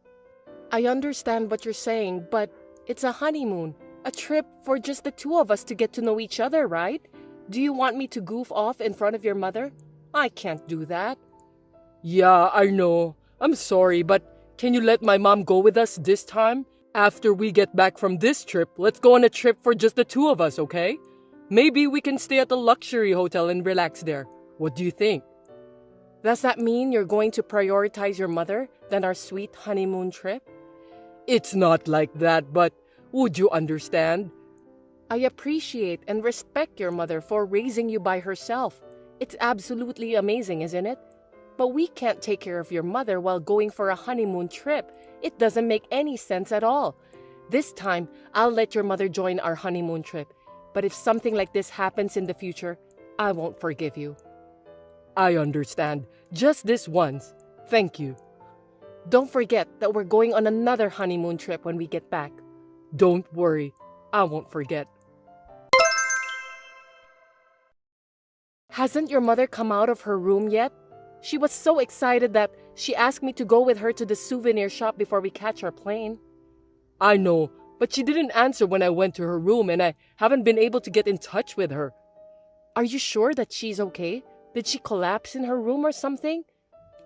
I understand what you're saying, but it's a honeymoon. A trip for just the 2 of us to get to know each other, right? Do you want me to goof off in front of your mother? I can't do that. Yeah, I know. I'm sorry, but can you let my mom go with us this time? After we get back from this trip, let's go on a trip for just the 2 of us, okay? Maybe we can stay at the luxury hotel and relax there. What do you think? Does that mean you're going to prioritize your mother than our sweet honeymoon trip? It's not like that, but would you understand? I appreciate and respect your mother for raising you by herself. It's absolutely amazing, isn't it? But we can't take care of your mother while going for a honeymoon trip. It doesn't make any sense at all. This time, I'll let your mother join our honeymoon trip. But if something like this happens in the future, I won't forgive you. I understand. Just this once. Thank you. Don't forget that we're going on another honeymoon trip when we get back. Don't worry. I won't forget. Hasn't your mother come out of her room yet? She was so excited that she asked me to go with her to the souvenir shop before we catch our plane. I know, but she didn't answer when I went to her room and I haven't been able to get in touch with her. Are you sure that she's okay? Did she collapse in her room or something?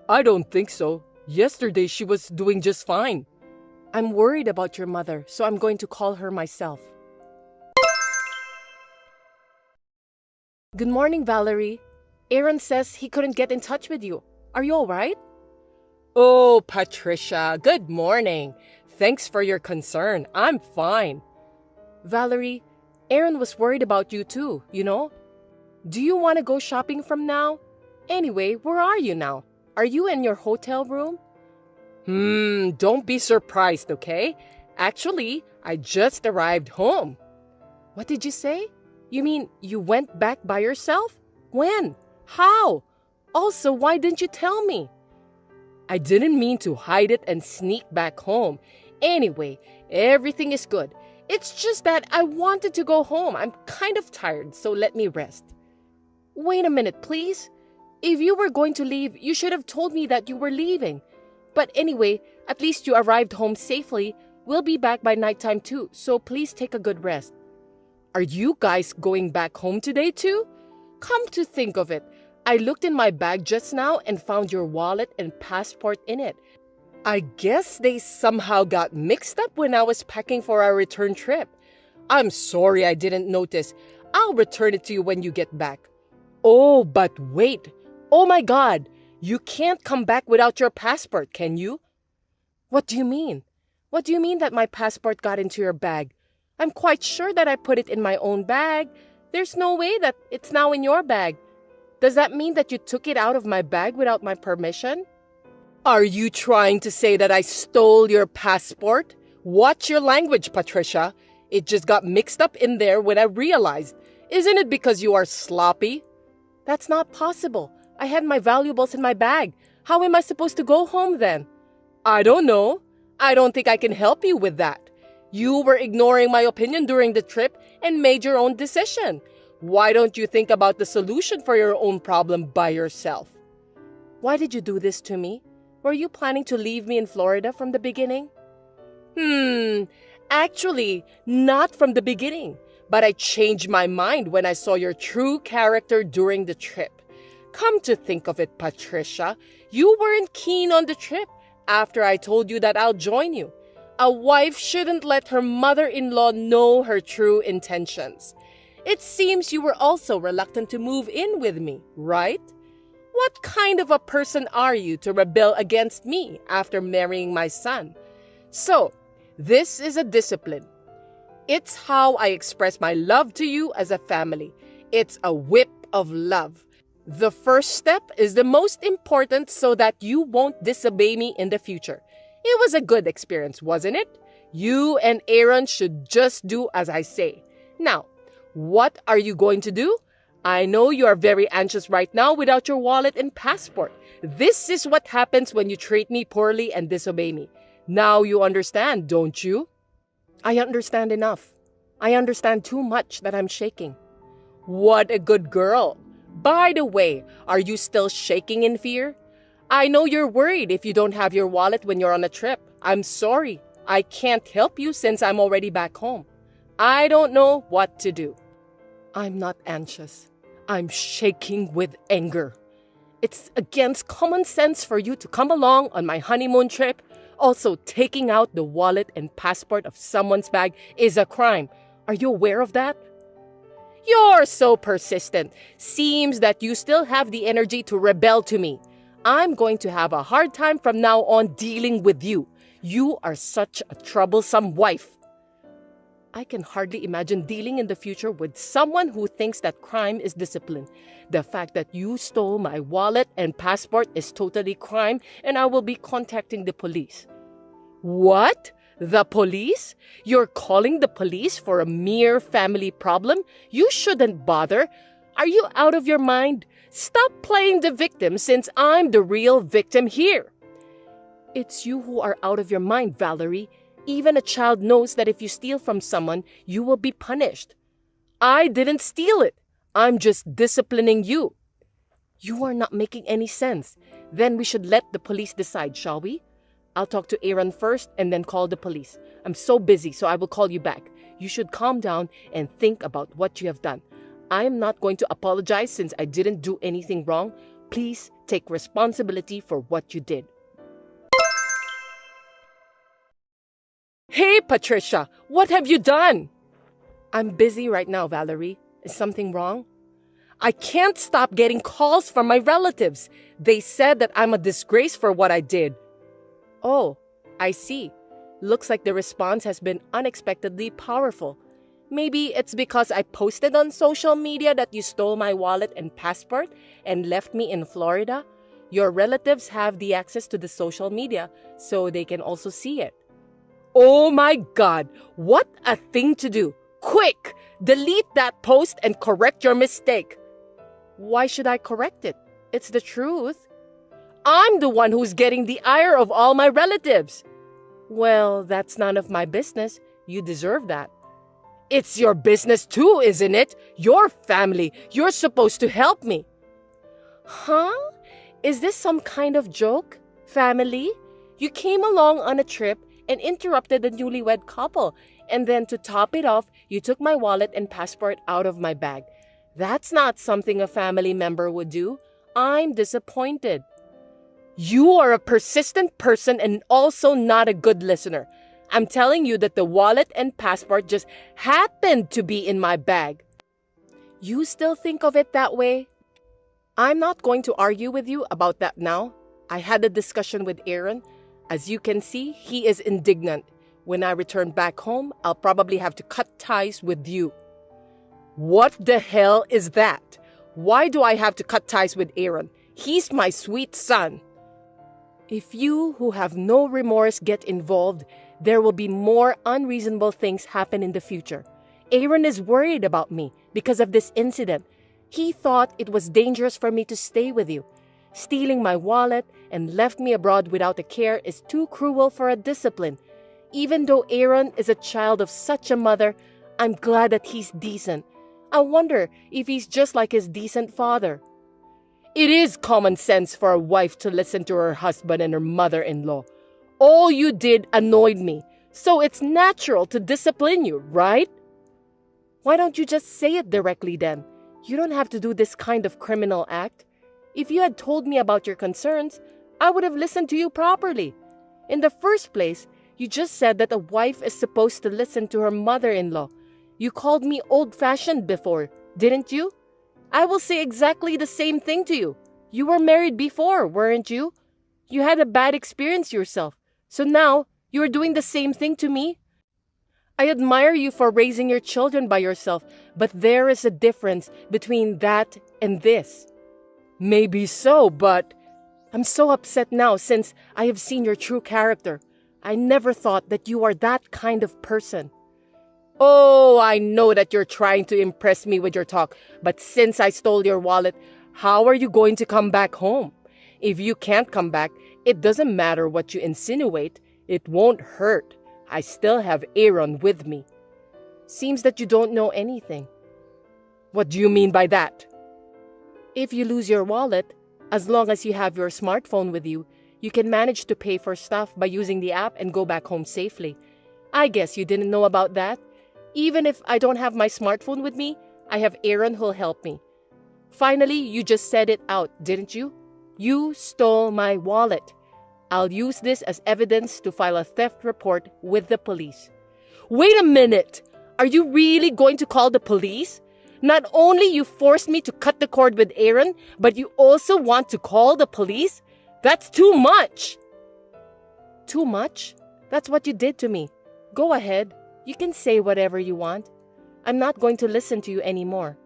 I don't think so. Yesterday she was doing just fine. I'm worried about your mother, so I'm going to call her myself. Good morning, Valerie. Aaron says he couldn't get in touch with you. Are you all right? Oh, Patricia, good morning. Thanks for your concern. I'm fine. Valerie, Aaron was worried about you too, you know? Do you want to go shopping from now? Anyway, where are you now? Are you in your hotel room? Don't be surprised, okay? Actually, I just arrived home. What did you say? You mean you went back by yourself? When? How? Also, why didn't you tell me? I didn't mean to hide it and sneak back home. Anyway, everything is good. It's just that I wanted to go home. I'm kind of tired, so let me rest. Wait a minute, please. If you were going to leave, you should have told me that you were leaving. But anyway, at least you arrived home safely. We'll be back by nighttime too, so please take a good rest. Are you guys going back home today too? Come to think of it, I looked in my bag just now and found your wallet and passport in it. I guess they somehow got mixed up when I was packing for our return trip. I'm sorry I didn't notice. I'll return it to you when you get back. Oh, but wait. Oh my God. You can't come back without your passport, can you? What do you mean? What do you mean that my passport got into your bag? I'm quite sure that I put it in my own bag. There's no way that it's now in your bag. Does that mean that you took it out of my bag without my permission? Are you trying to say that I stole your passport? Watch your language, Patricia. It just got mixed up in there when I realized. Isn't it because you are sloppy? That's not possible. I had my valuables in my bag. How am I supposed to go home then? I don't know. I don't think I can help you with that. You were ignoring my opinion during the trip and made your own decision. Why don't you think about the solution for your own problem by yourself? Why did you do this to me? Were you planning to leave me in Florida from the beginning? Actually, not from the beginning. But I changed my mind when I saw your true character during the trip. Come to think of it, Patricia, you weren't keen on the trip after I told you that I'll join you. A wife shouldn't let her mother-in-law know her true intentions. It seems you were also reluctant to move in with me, right? What kind of a person are you to rebel against me after marrying my son? So, this is a discipline. It's how I express my love to you as a family. It's a whip of love. The first step is the most important so that you won't disobey me in the future. It was a good experience, wasn't it? You and Aaron should just do as I say. Now, what are you going to do? I know you are very anxious right now without your wallet and passport. This is what happens when you treat me poorly and disobey me. Now you understand, don't you? I understand enough. I understand too much that I'm shaking. What a good girl. By the way, are you still shaking in fear? I know you're worried if you don't have your wallet when you're on a trip. I'm sorry. I can't help you since I'm already back home. I don't know what to do. I'm not anxious. I'm shaking with anger. It's against common sense for you to come along on my honeymoon trip. Also, taking out the wallet and passport of someone's bag is a crime. Are you aware of that? You're so persistent. Seems that you still have the energy to rebel to me. I'm going to have a hard time from now on dealing with you. You are such a troublesome wife. I can hardly imagine dealing in the future with someone who thinks that crime is discipline. The fact that you stole my wallet and passport is totally crime, and I will be contacting the police. What? The police? You're calling the police for a mere family problem? You shouldn't bother. Are you out of your mind? Stop playing the victim since I'm the real victim here. It's you who are out of your mind, Valerie. Even a child knows that if you steal from someone, you will be punished. I didn't steal it. I'm just disciplining you. You are not making any sense. Then we should let the police decide, shall we? I'll talk to Aaron first and then call the police. I'm so busy, so I will call you back. You should calm down and think about what you have done. I am not going to apologize since I didn't do anything wrong. Please take responsibility for what you did. Hey, Patricia, what have you done? I'm busy right now, Valerie. Is something wrong? I can't stop getting calls from my relatives. They said that I'm a disgrace for what I did. Oh, I see. Looks like the response has been unexpectedly powerful. Maybe it's because I posted on social media that you stole my wallet and passport and left me in Florida. Your relatives have the access to the social media, so they can also see it. Oh my God, what a thing to do. Quick, delete that post and correct your mistake. Why should I correct it? It's the truth. I'm the one who's getting the ire of all my relatives. Well, that's none of my business. You deserve that. It's your business too, isn't it? Your family. You're supposed to help me. Huh? Is this some kind of joke? Family? You came along on a trip and interrupted the newlywed couple. And then to top it off, you took my wallet and passport out of my bag. That's not something a family member would do. I'm disappointed. You are a persistent person and also not a good listener. I'm telling you that the wallet and passport just happened to be in my bag. You still think of it that way? I'm not going to argue with you about that now. I had a discussion with Aaron. As you can see, he is indignant. When I return back home, I'll probably have to cut ties with you. What the hell is that? Why do I have to cut ties with Aaron? He's my sweet son. If you who have no remorse get involved, there will be more unreasonable things happen in the future. Aaron is worried about me because of this incident. He thought it was dangerous for me to stay with you. Stealing my wallet and left me abroad without a care is too cruel for a discipline. Even though Aaron is a child of such a mother, I'm glad that he's decent. I wonder if he's just like his decent father. It is common sense for a wife to listen to her husband and her mother-in-law. All you did annoyed me, so it's natural to discipline you, right? Why don't you just say it directly then? You don't have to do this kind of criminal act. If you had told me about your concerns, I would have listened to you properly. In the first place, you just said that a wife is supposed to listen to her mother-in-law. You called me old-fashioned before, didn't you? I will say exactly the same thing to you. You were married before, weren't you? You had a bad experience yourself. So now, you are doing the same thing to me? I admire you for raising your children by yourself, but there is a difference between that and this. Maybe so, but I'm so upset now since I have seen your true character. I never thought that you are that kind of person. Oh, I know that you're trying to impress me with your talk, but since I stole your wallet, how are you going to come back home? If you can't come back, it doesn't matter what you insinuate. It won't hurt. I still have Aaron with me. Seems that you don't know anything. What do you mean by that? If you lose your wallet, as long as you have your smartphone with you, you can manage to pay for stuff by using the app and go back home safely. I guess you didn't know about that. Even if I don't have my smartphone with me, I have Aaron who'll help me. Finally, you just said it out, didn't you? You stole my wallet. I'll use this as evidence to file a theft report with the police. Wait a minute! Are you really going to call the police? Not only you forced me to cut the cord with Aaron, but you also want to call the police? That's too much! Too much? That's what you did to me. Go ahead. You can say whatever you want. I'm not going to listen to you anymore.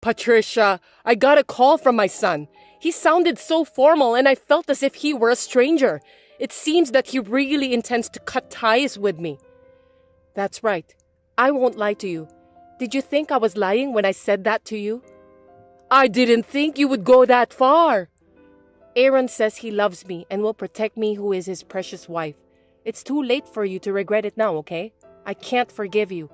Patricia, I got a call from my son. He sounded so formal and I felt as if he were a stranger. It seems that he really intends to cut ties with me. That's right. I won't lie to you. Did you think I was lying when I said that to you? I didn't think you would go that far. Aaron says he loves me and will protect me, who is his precious wife. It's too late for you to regret it now, okay? I can't forgive you.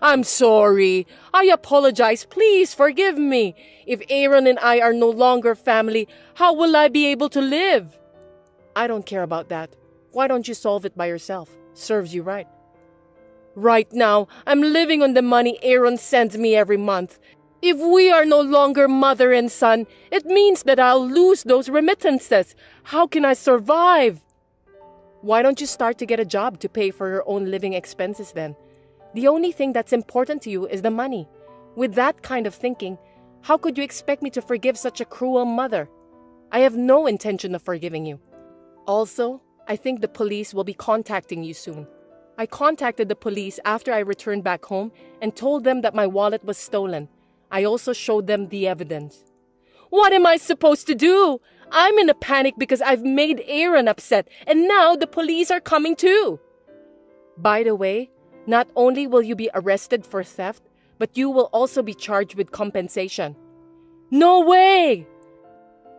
I'm sorry. I apologize. Please forgive me. If Aaron and I are no longer family, how will I be able to live? I don't care about that. Why don't you solve it by yourself? Serves you right. Right now, I'm living on the money Aaron sends me every month. If we are no longer mother and son, it means that I'll lose those remittances. How can I survive? Why don't you start to get a job to pay for your own living expenses then? The only thing that's important to you is the money. With that kind of thinking, how could you expect me to forgive such a cruel mother? I have no intention of forgiving you. Also, I think the police will be contacting you soon. I contacted the police after I returned back home and told them that my wallet was stolen. I also showed them the evidence. What am I supposed to do? I'm in a panic because I've made Aaron upset and now the police are coming too. By the way, not only will you be arrested for theft, but you will also be charged with compensation. No way!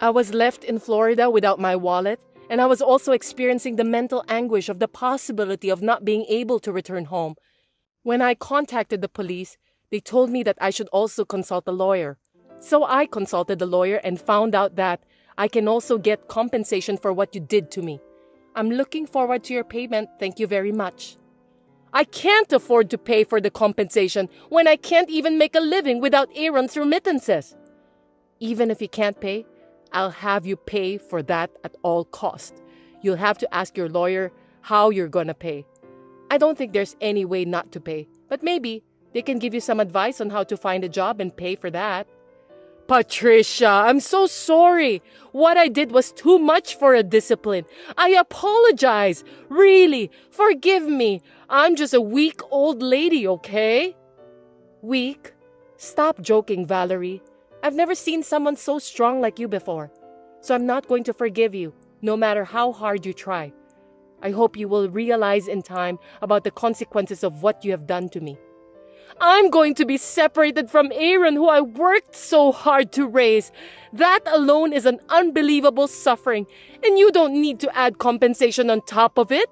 I was left in Florida without my wallet, and I was also experiencing the mental anguish of the possibility of not being able to return home. When I contacted the police, they told me that I should also consult a lawyer. So I consulted the lawyer and found out that I can also get compensation for what you did to me. I'm looking forward to your payment. Thank you very much. I can't afford to pay for the compensation when I can't even make a living without Aaron's remittances. Even if you can't pay, I'll have you pay for that at all costs. You'll have to ask your lawyer how you're gonna pay. I don't think there's any way not to pay, but maybe they can give you some advice on how to find a job and pay for that. Patricia, I'm so sorry. What I did was too much for a discipline. I apologize. Really, forgive me. I'm just a weak old lady, okay? Weak? Stop joking, Valerie. I've never seen someone so strong like you before. So I'm not going to forgive you, no matter how hard you try. I hope you will realize in time about the consequences of what you have done to me. I'm going to be separated from Aaron, who I worked so hard to raise. That alone is an unbelievable suffering, and you don't need to add compensation on top of it.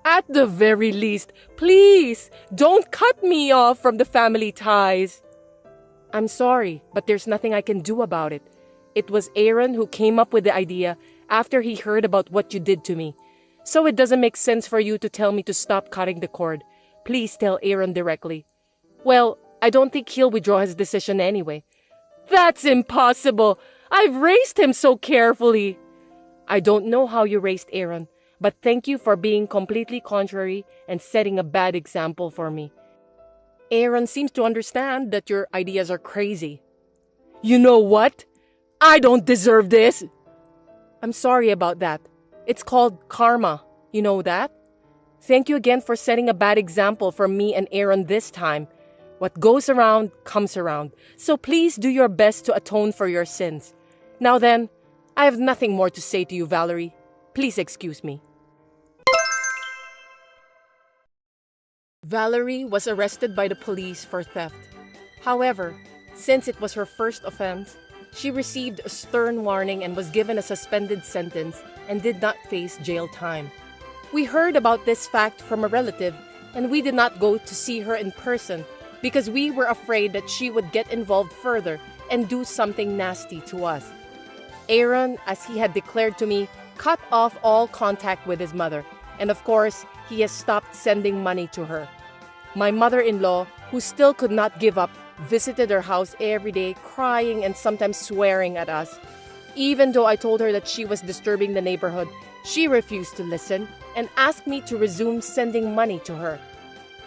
At the very least, please, don't cut me off from the family ties. I'm sorry, but there's nothing I can do about it. It was Aaron who came up with the idea after he heard about what you did to me. So it doesn't make sense for you to tell me to stop cutting the cord. Please tell Aaron directly. Well, I don't think he'll withdraw his decision anyway. That's impossible. I've raised him so carefully. I don't know how you raised Aaron, but thank you for being completely contrary and setting a bad example for me. Aaron seems to understand that your ideas are crazy. You know what? I don't deserve this. I'm sorry about that. It's called karma. You know that? Thank you again for setting a bad example for me and Aaron this time. What goes around comes around. So please do your best to atone for your sins. Now then, I have nothing more to say to you, Valerie. Please excuse me. Valerie was arrested by the police for theft. However, since it was her first offense, she received a stern warning and was given a suspended sentence and did not face jail time. We heard about this fact from a relative, and we did not go to see her in person because we were afraid that she would get involved further and do something nasty to us. Aaron, as he had declared to me, cut off all contact with his mother, and of course, he has stopped sending money to her. My mother-in-law, who still could not give up, visited her house every day, crying and sometimes swearing at us. Even though I told her that she was disturbing the neighborhood, she refused to listen and asked me to resume sending money to her.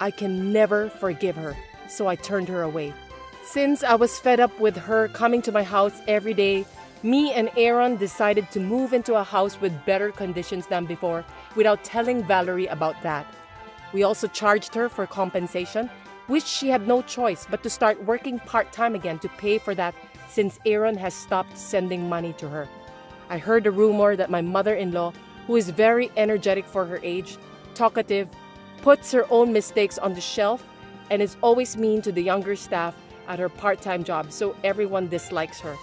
I can never forgive her, so I turned her away. Since I was fed up with her coming to my house every day, me and Aaron decided to move into a house with better conditions than before without telling Valerie about that. We also charged her for compensation, which she had no choice but to start working part-time again to pay for that since Aaron has stopped sending money to her. I heard a rumor that my mother-in-law, who is very energetic for her age, talkative, puts her own mistakes on the shelf, and is always mean to the younger staff at her part-time job, so everyone dislikes her.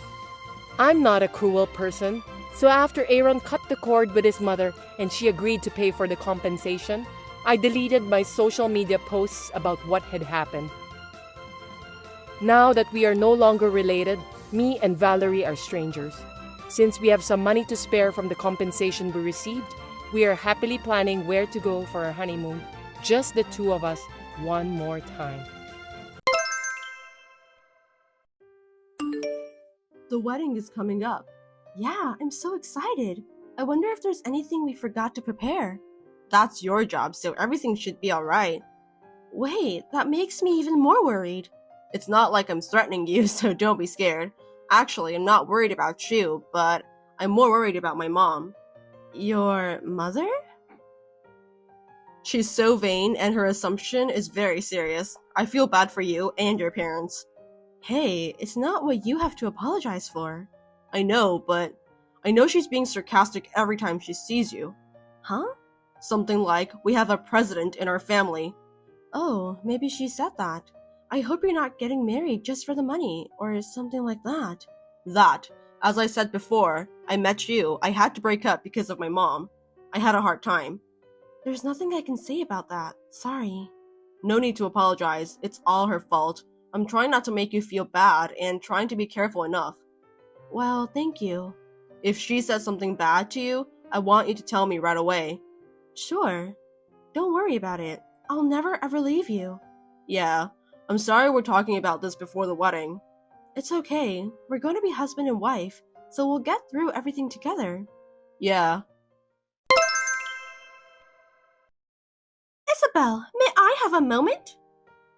I'm not a cruel person, so after Aaron cut the cord with his mother and she agreed to pay for the compensation, I deleted my social media posts about what had happened. Now that we are no longer related, me and Valerie are strangers. Since we have some money to spare from the compensation we received, we are happily planning where to go for our honeymoon, just the two of us, one more time. The wedding is coming up. Yeah, I'm so excited. I wonder if there's anything we forgot to prepare. That's your job, so everything should be alright. Wait, that makes me even more worried. It's not like I'm threatening you, so don't be scared. Actually, I'm not worried about you, but I'm more worried about my mom. Your mother? She's so vain, and her assumption is very serious. I feel bad for you and your parents. Hey, it's not what you have to apologize for. I know, but I know she's being sarcastic every time she sees you. Huh? Something like, we have a president in our family. Oh, maybe she said that. I hope you're not getting married just for the money, or something like that. That. As I said before, I met you. I had to break up because of my mom. I had a hard time. There's nothing I can say about that. Sorry. No need to apologize. It's all her fault. I'm trying not to make you feel bad and trying to be careful enough. Well, thank you. If she says something bad to you, I want you to tell me right away. Sure. Don't worry about it. I'll never ever leave you. Yeah. I'm sorry we're talking about this before the wedding. It's okay. We're going to be husband and wife, so we'll get through everything together. Yeah. Isabel, may I have a moment?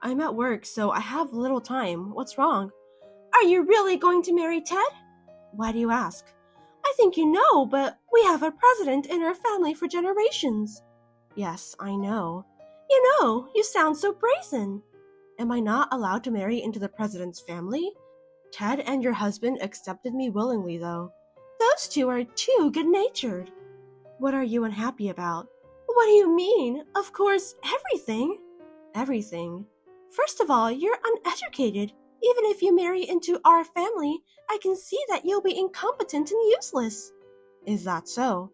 I'm at work, so I have little time. What's wrong? Are you really going to marry Ted? Why do you ask? I think you know, but we have a president in our family for generations. Yes, I know. You sound so brazen. Am I not allowed to marry into the president's family? Ted and your husband accepted me willingly, though. Those two are too good-natured. What are you unhappy about? What do you mean? Of course, everything. Everything. First of all, you're uneducated. Even if you marry into our family, I can see that you'll be incompetent and useless. Is that so?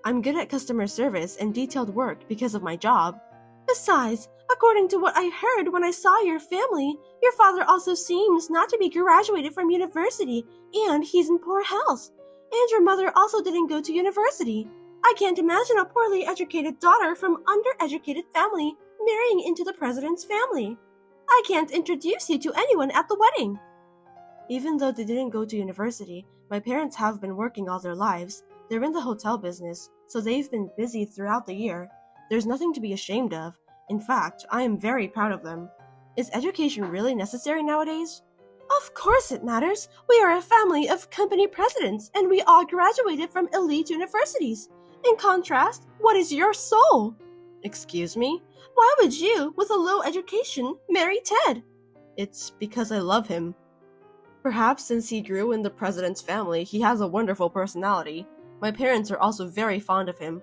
I'm good at customer service and detailed work because of my job. Besides, according to what I heard when I saw your family, your father also seems not to be graduated from university, and he's in poor health. And your mother also didn't go to university. I can't imagine a poorly educated daughter from undereducated family marrying into the president's family. I can't introduce you to anyone at the wedding. Even though they didn't go to university, my parents have been working all their lives. They're in the hotel business, so they've been busy throughout the year. There's nothing to be ashamed of. In fact, I am very proud of them. Is education really necessary nowadays? Of course it matters. We are a family of company presidents, and we all graduated from elite universities. In contrast, what is your soul? Excuse me? Why would you, with a low education, marry Ted? It's because I love him. Perhaps since he grew in the president's family, he has a wonderful personality. My parents are also very fond of him.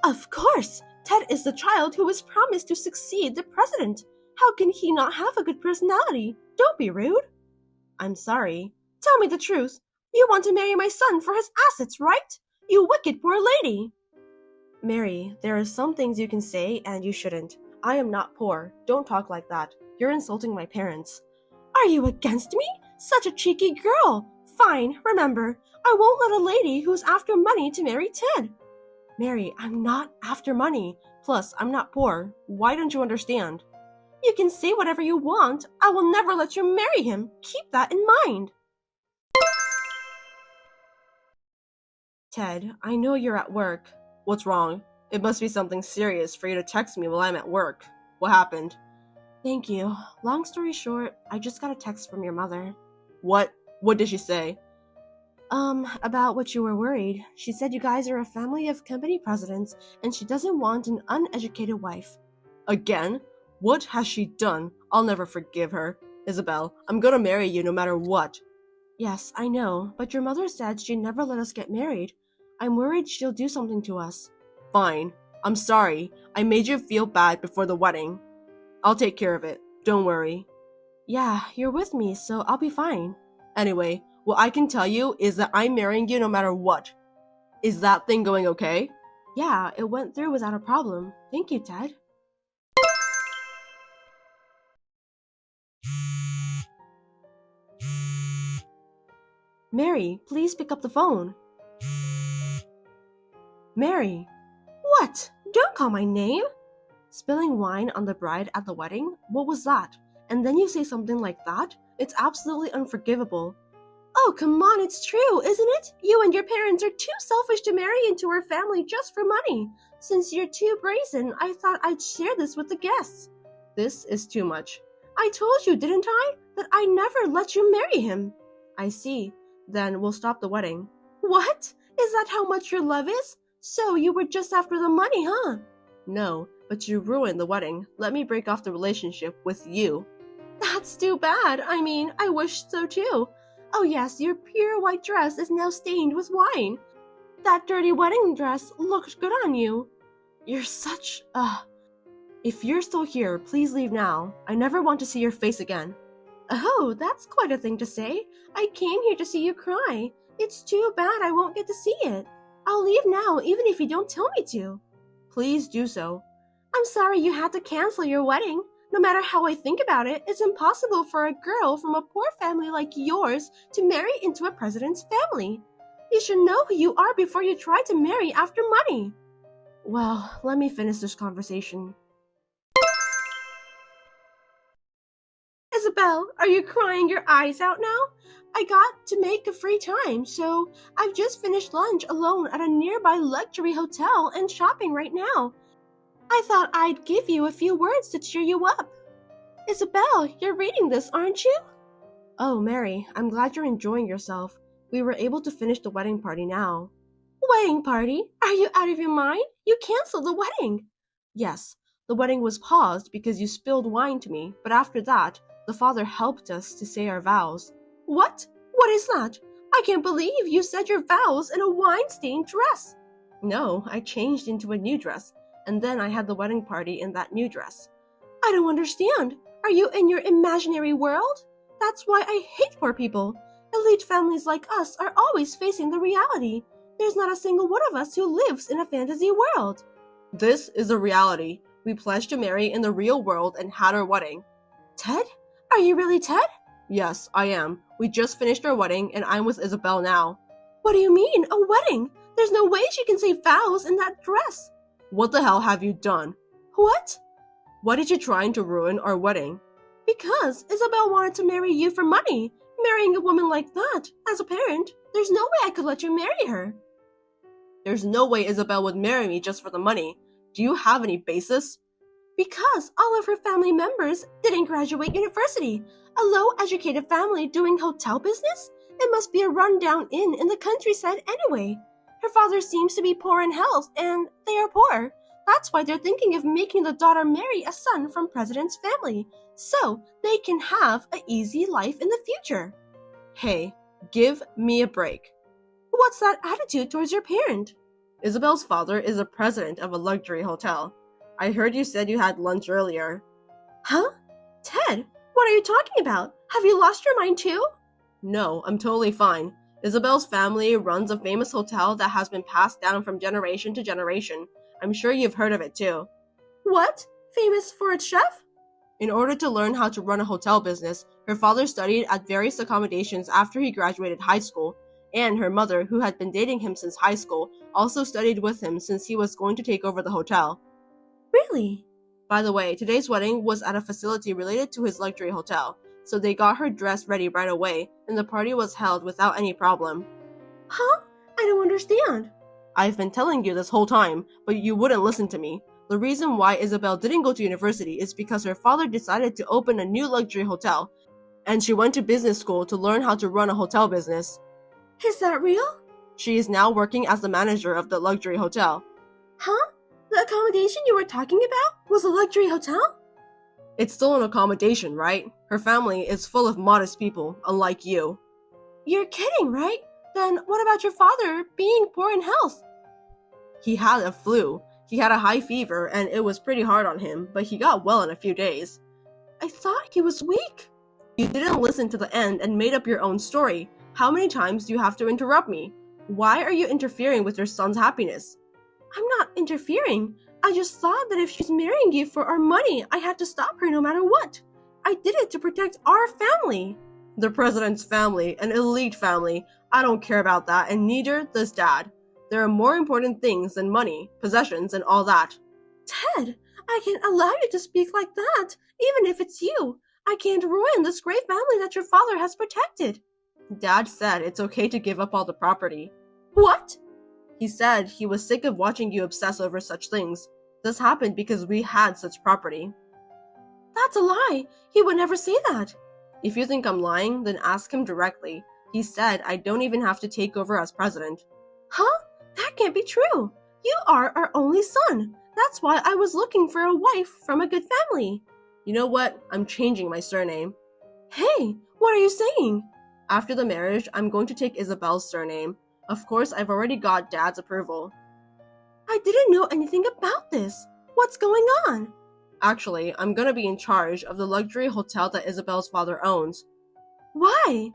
Of course! Ted is the child who was promised to succeed the president. How can he not have a good personality? Don't be rude. I'm sorry. Tell me the truth. You want to marry my son for his assets, right? You wicked poor lady. Mary, there are some things you can say and you shouldn't. I am not poor. Don't talk like that. You're insulting my parents. Are you against me? Such a cheeky girl. Fine, remember, I won't let a lady who's after money to marry Ted. Mary, I'm not after money. Plus, I'm not poor. Why don't you understand? You can say whatever you want. I will never let you marry him. Keep that in mind. Ted, I know you're at work. What's wrong? It must be something serious for you to text me while I'm at work. What happened? Thank you. Long story short, I just got a text from your mother. What? What did she say? About what you were worried. She said you guys are a family of company presidents, and she doesn't want an uneducated wife. Again? What has she done? I'll never forgive her. Isabel, I'm gonna marry you no matter what. Yes, I know, but your mother said she'd never let us get married. I'm worried she'll do something to us. Fine. I'm sorry. I made you feel bad before the wedding. I'll take care of it. Don't worry. Yeah, you're with me, so I'll be fine. Anyway, what I can tell you is that I'm marrying you no matter what. Is that thing going okay? Yeah, it went through without a problem. Thank you, Ted. Mary, please pick up the phone. Mary. What? Don't call my name. Spilling wine on the bride at the wedding? What was that? And then you say something like that? It's absolutely unforgivable. Oh, come on, it's true, isn't it? You and your parents are too selfish to marry into our family just for money. Since you're too brazen, I thought I'd share this with the guests. This is too much. I told you, didn't I, that I never let you marry him? I see. Then we'll stop the wedding. What? Is that how much your love is? So you were just after the money, huh? No, but you ruined the wedding. Let me break off the relationship with you. That's too bad. I mean, I wish so too. Oh yes, your pure white dress is now stained with wine. That dirty wedding dress looked good on you. You're such If you're still here, please leave now. I never want to see your face again. Oh, that's quite a thing to say. I came here to see you cry. It's too bad I won't get to see it. I'll leave now, even if you don't tell me to. Please do so. I'm sorry you had to cancel your wedding. No matter how I think about it, it's impossible for a girl from a poor family like yours to marry into a president's family. You should know who you are before you try to marry after money. Well, let me finish this conversation. Isabel, are you crying your eyes out now? I got to make a free time, so I've just finished lunch alone at a nearby luxury hotel and shopping right now. I thought I'd give you a few words to cheer you up. Isabel, you're reading this, aren't you? Oh, Mary, I'm glad you're enjoying yourself. We were able to finish the wedding party now. Wedding party? Are you out of your mind? You canceled the wedding. Yes, The wedding was paused because you spilled wine to me, but after that, the father helped us to say our vows. What? What is that? I can't believe you said your vows in a wine-stained dress. No, I changed into a new dress, and then I had the wedding party in that new dress. I don't understand. Are you in your imaginary world? That's why I hate poor people. Elite families like us are always facing the reality. There's not a single one of us who lives in a fantasy world. This is a reality. We pledged to marry in the real world and had our wedding. Ted? Are you really Ted? Yes, I am. We just finished our wedding and I'm with Isabel now. What do you mean, a wedding? There's no way she can say vows in that dress. What the hell have you done? What? Why did you trying to ruin our wedding? Because Isabel wanted to marry you for money. Marrying a woman like that, as a parent, there's no way I could let you marry her. There's no way Isabel would marry me just for the money. Do you have any basis? Because all of her family members didn't graduate university. A low-educated family doing hotel business? It must be a run-down inn in the countryside anyway. Her father seems to be poor in health, and they are poor. That's why they're thinking of making the daughter marry a son from president's family, so they can have an easy life in the future. Hey, give me a break. What's that attitude towards your parent? Isabel's father is the president of a luxury hotel. I heard you said you had lunch earlier. Huh? Ted, what are you talking about? Have you lost your mind too? No, I'm totally fine. Isabel's family runs a famous hotel that has been passed down from generation to generation. I'm sure you've heard of it too. What? Famous for its chef? In order to learn how to run a hotel business, her father studied at various accommodations after he graduated high school, and her mother, who had been dating him since high school, also studied with him since he was going to take over the hotel. Really? By the way, today's wedding was at a facility related to his luxury hotel, so they got her dress ready right away, and the party was held without any problem. Huh? I don't understand. I've been telling you this whole time, but you wouldn't listen to me. The reason why Isabel didn't go to university is because her father decided to open a new luxury hotel, and she went to business school to learn how to run a hotel business. Is that real? She is now working as the manager of the luxury hotel. Huh? The accommodation you were talking about was a luxury hotel? It's still an accommodation, right? Her family is full of modest people, unlike you. You're kidding, right? Then what about your father being poor in health? He had a flu. He had a high fever and it was pretty hard on him, but he got well in a few days. I thought he was weak. You didn't listen to the end and made up your own story. How many times do you have to interrupt me? Why are you interfering with your son's happiness? I'm not interfering. I just thought that if she's marrying you for our money, I had to stop her no matter what. I did it to protect our family. The president's family, an elite family. I don't care about that, and neither does Dad. There are more important things than money, possessions, and all that. Ted, I can't allow you to speak like that, even if it's you. I can't ruin this great family that your father has protected. Dad said it's okay to give up all the property. What? He said he was sick of watching you obsess over such things. This happened because we had such property. That's a lie. He would never say that. If you think I'm lying, then ask him directly. He said I don't even have to take over as president. Huh? That can't be true. You are our only son. That's why I was looking for a wife from a good family. You know what? I'm changing my surname. Hey, what are you saying? After the marriage, I'm going to take Isabel's surname. Of course, I've already got Dad's approval. I didn't know anything about this. What's going on? Actually, I'm gonna be in charge of the luxury hotel that Isabel's father owns. Why?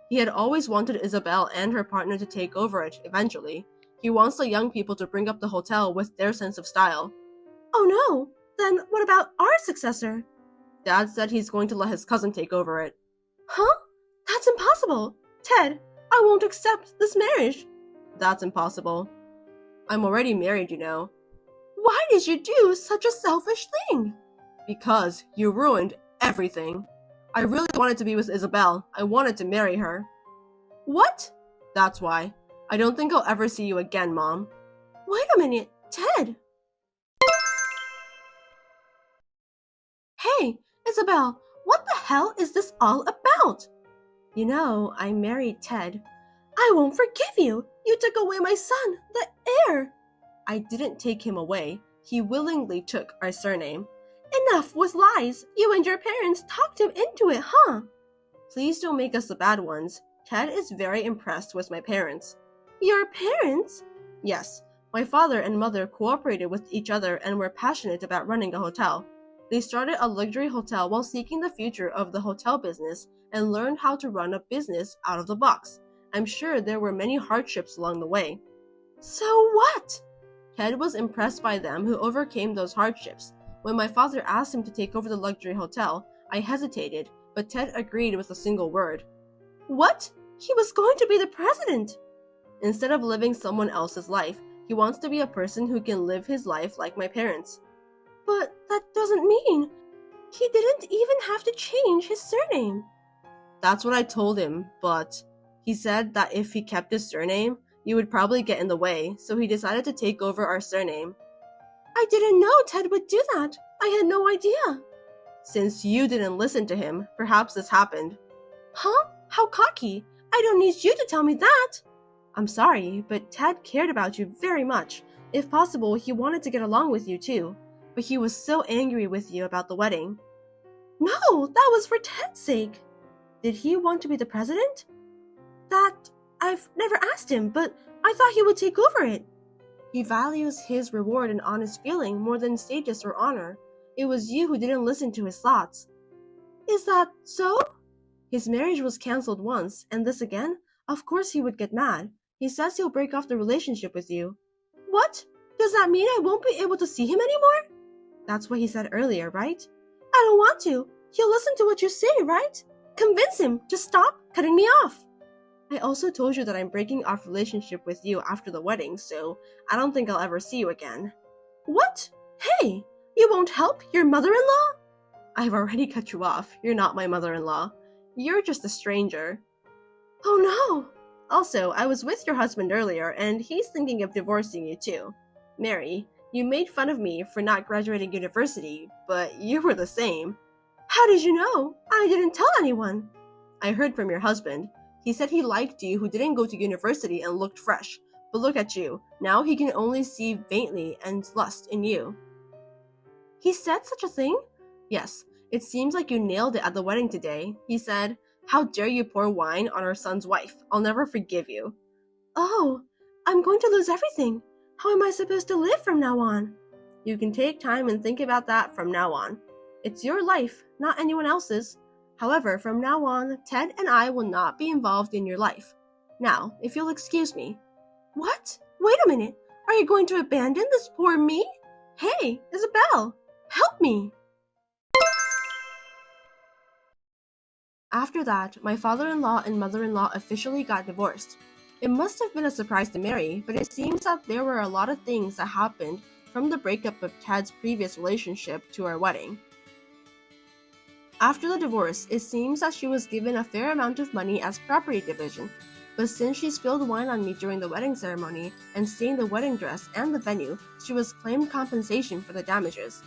He had always wanted Isabel and her partner to take over it eventually. He wants the young people to bring up the hotel with their sense of style. Oh no! Then what about our successor? Dad said he's going to let his cousin take over it. Huh? That's impossible! Ted, I won't accept this marriage. That's impossible. I'm already married, you know. Why did you do such a selfish thing? Because you ruined everything. I really wanted to be with Isabel. I wanted to marry her. What? That's why. I don't think I'll ever see you again, Mom. Wait a minute, Ted. Hey, Isabel, what the hell is this all about? You know, I married Ted. I won't forgive you. You took away my son, the heir. I didn't take him away. He willingly took our surname. Enough with lies! You and your parents talked him into it, huh? Please don't make us the bad ones. Ted is very impressed with my parents. Your parents? Yes. My father and mother cooperated with each other and were passionate about running a hotel. They started a luxury hotel while seeking the future of the hotel business and learned how to run a business out of the box. I'm sure there were many hardships along the way. So what? Ted was impressed by them who overcame those hardships. When my father asked him to take over the luxury hotel, I hesitated, but Ted agreed with a single word. What? He was going to be the president! Instead of living someone else's life, he wants to be a person who can live his life like my parents. But that doesn't mean he didn't even have to change his surname. That's what I told him, but he said that if he kept his surname, you would probably get in the way, so he decided to take over our surname. I didn't know Ted would do that. I had no idea. Since you didn't listen to him, perhaps this happened. Huh? How cocky. I don't need you to tell me that. I'm sorry, but Ted cared about you very much. If possible, he wanted to get along with you too. But he was so angry with you about the wedding. No, that was for Ted's sake. Did he want to be the president? That I've never asked him, but I thought he would take over it. He values his reward and honest feeling more than status or honor. It was you who didn't listen to his thoughts. Is that so? His marriage was cancelled once, and this again? Of course he would get mad. He says he'll break off the relationship with you. What? Does that mean I won't be able to see him anymore? That's what he said earlier, right? I don't want to. He'll listen to what you say, right? Convince him to stop cutting me off. I also told you that I'm breaking off relationship with you after the wedding, so I don't think I'll ever see you again. What? Hey, you won't help your mother-in-law? I've already cut you off. You're not my mother-in-law. You're just a stranger. Oh no! Also, I was with your husband earlier, and he's thinking of divorcing you too. Mary, you made fun of me for not graduating university, but you were the same. How did you know? I didn't tell anyone. I heard from your husband. He said he liked you who didn't go to university and looked fresh. But look at you. Now he can only see faintly and lust in you. He said such a thing? Yes. It seems like you nailed it at the wedding today. He said, "How dare you pour wine on our son's wife? I'll never forgive you." Oh, I'm going to lose everything. How am I supposed to live from now on? You can take time and think about that from now on. It's your life, not anyone else's. However, from now on, Ted and I will not be involved in your life. Now, if you'll excuse me. What? Wait a minute. Are you going to abandon this poor me? Hey, Isabel, help me. After that, my father-in-law and mother-in-law officially got divorced. It must have been a surprise to Mary, but it seems that there were a lot of things that happened from the breakup of Ted's previous relationship to our wedding. After the divorce, it seems that she was given a fair amount of money as property division, but since she spilled wine on me during the wedding ceremony and stained the wedding dress and the venue, she was claimed compensation for the damages.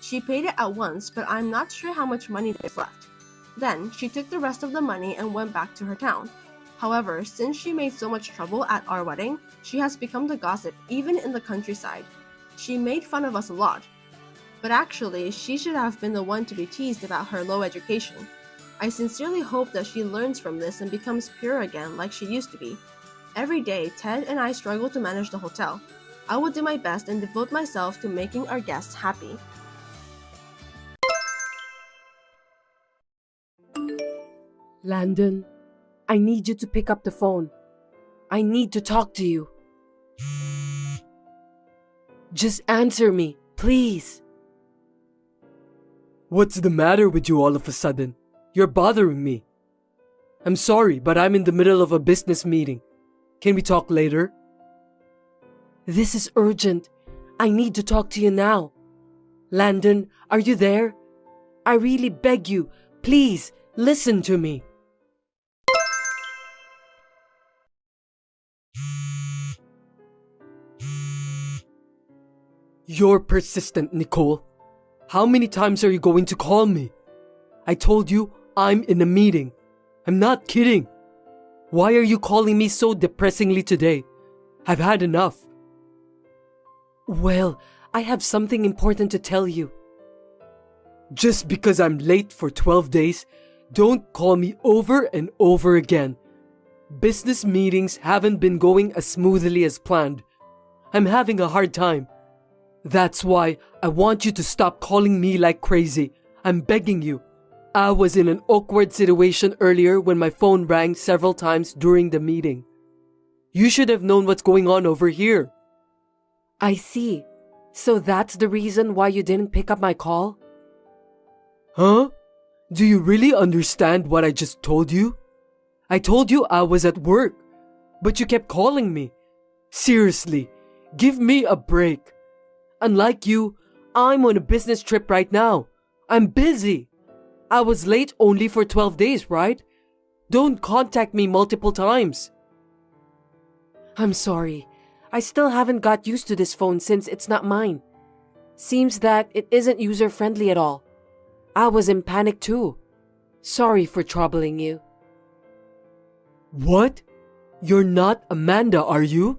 She paid it at once, but I'm not sure how much money there's left. Then, she took the rest of the money and went back to her town. However, since she made so much trouble at our wedding, she has become the gossip even in the countryside. She made fun of us a lot. But actually, she should have been the one to be teased about her low education. I sincerely hope that she learns from this and becomes pure again like she used to be. Every day, Ted and I struggle to manage the hotel. I will do my best and devote myself to making our guests happy. Landon, I need you to pick up the phone. I need to talk to you. Just answer me, please. What's the matter with you all of a sudden? You're bothering me. I'm sorry, but I'm in the middle of a business meeting. Can we talk later? This is urgent. I need to talk to you now. Landon, are you there? I really beg you, please, listen to me. You're persistent, Nicole. How many times are you going to call me? I told you I'm in a meeting. I'm not kidding. Why are you calling me so depressingly today? I've had enough. Well, I have something important to tell you. Just because I'm late for 12 days, don't call me over and over again. Business meetings haven't been going as smoothly as planned. I'm having a hard time. That's why I want you to stop calling me like crazy. I'm begging you. I was in an awkward situation earlier when my phone rang several times during the meeting. You should have known what's going on over here. I see. So that's the reason why you didn't pick up my call? Huh? Do you really understand what I just told you? I told you I was at work, but you kept calling me. Seriously, give me a break. Unlike you, I'm on a business trip right now. I'm busy. I was late only for 12 days, right? Don't contact me multiple times. I'm sorry. I still haven't got used to this phone since it's not mine. Seems that it isn't user-friendly at all. I was in panic too. Sorry for troubling you. What? You're not Amanda, are you?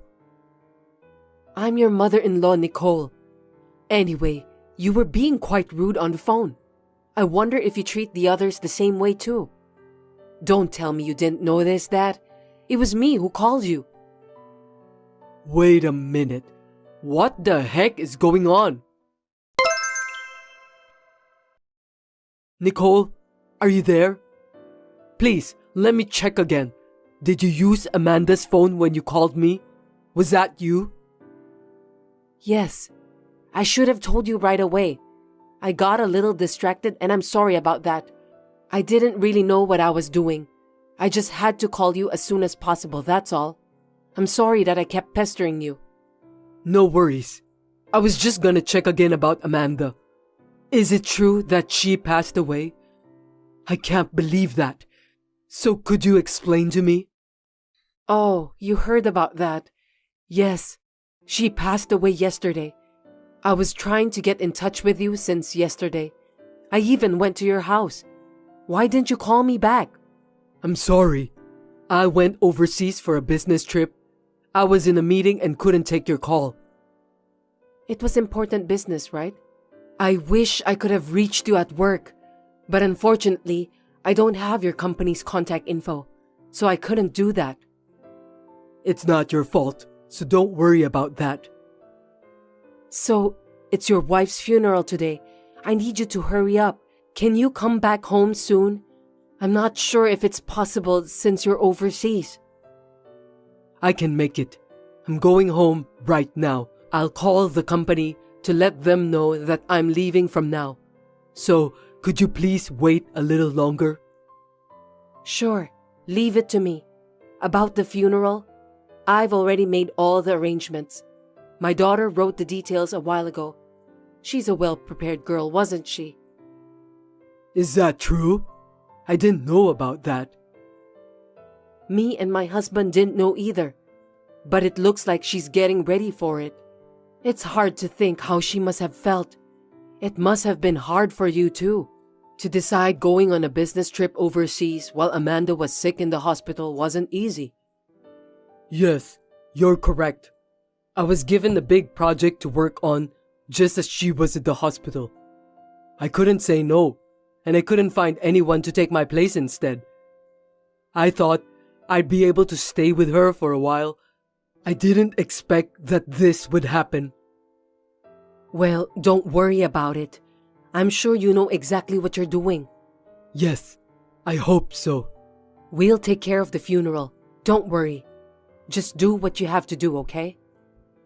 I'm your mother-in-law, Nicole. Anyway, you were being quite rude on the phone. I wonder if you treat the others the same way too. Don't tell me you didn't notice that. It was me who called you. Wait a minute. What the heck is going on? Nicole, are you there? Please, let me check again. Did you use Amanda's phone when you called me? Was that you? Yes. I should have told you right away. I got a little distracted and I'm sorry about that. I didn't really know what I was doing. I just had to call you as soon as possible, that's all. I'm sorry that I kept pestering you. No worries. I was just gonna check again about Amanda. Is it true that she passed away? I can't believe that. So could you explain to me? Oh, you heard about that. Yes, she passed away yesterday. I was trying to get in touch with you since yesterday. I even went to your house. Why didn't you call me back? I'm sorry. I went overseas for a business trip. I was in a meeting and couldn't take your call. It was important business, right? I wish I could have reached you at work, but unfortunately, I don't have your company's contact info, so I couldn't do that. It's not your fault, so don't worry about that. So, it's your wife's funeral today. I need you to hurry up. Can you come back home soon? I'm not sure if it's possible since you're overseas. I can make it. I'm going home right now. I'll call the company to let them know that I'm leaving from now. So, could you please wait a little longer? Sure, leave it to me. About the funeral, I've already made all the arrangements. My daughter wrote the details a while ago. She's a well-prepared girl, wasn't she? Is that true? I didn't know about that. Me and my husband didn't know either, but it looks like she's getting ready for it. It's hard to think how she must have felt. It must have been hard for you too. To decide going on a business trip overseas while Amanda was sick in the hospital wasn't easy. Yes, you're correct. I was given a big project to work on just as she was at the hospital. I couldn't say no, and I couldn't find anyone to take my place instead. I thought I'd be able to stay with her for a while. I didn't expect that this would happen. Well, don't worry about it. I'm sure you know exactly what you're doing. Yes, I hope so. We'll take care of the funeral. Don't worry. Just do what you have to do, okay?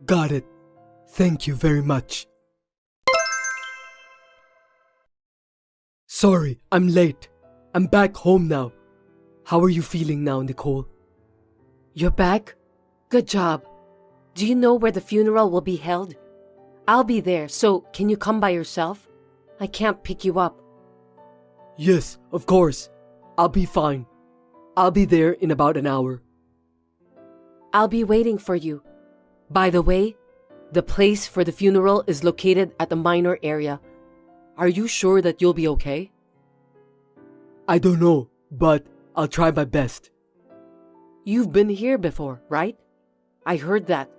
Got it. Thank you very much. Sorry, I'm late. I'm back home now. How are you feeling now, Nicole? You're back? Good job. Do you know where the funeral will be held? I'll be there, so can you come by yourself? I can't pick you up. Yes, of course. I'll be fine. I'll be there in about an hour. I'll be waiting for you. By the way, the place for the funeral is located at the minor area. Are you sure that you'll be okay? I don't know, but I'll try my best. You've been here before, right? I heard that.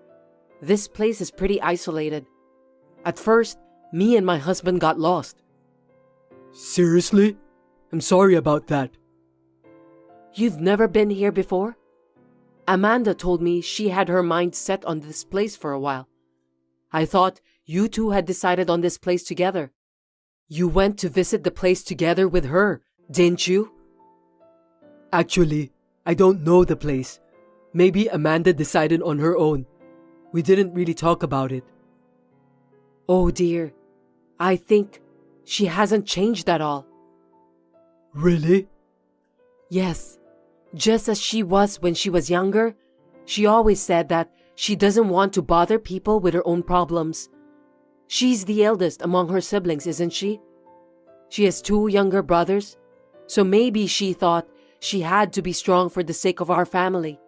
This place is pretty isolated. At first, me and my husband got lost. Seriously? I'm sorry about that. You've never been here before? Amanda told me she had her mind set on this place for a while. I thought you two had decided on this place together. You went to visit the place together with her, didn't you? Actually, I don't know the place. Maybe Amanda decided on her own. We didn't really talk about it. Oh dear, I think she hasn't changed at all. Really? Yes, just as she was when she was younger, she always said that she doesn't want to bother people with her own problems. She's the eldest among her siblings, isn't she? She has 2 younger brothers, so maybe she thought she had to be strong for the sake of our family.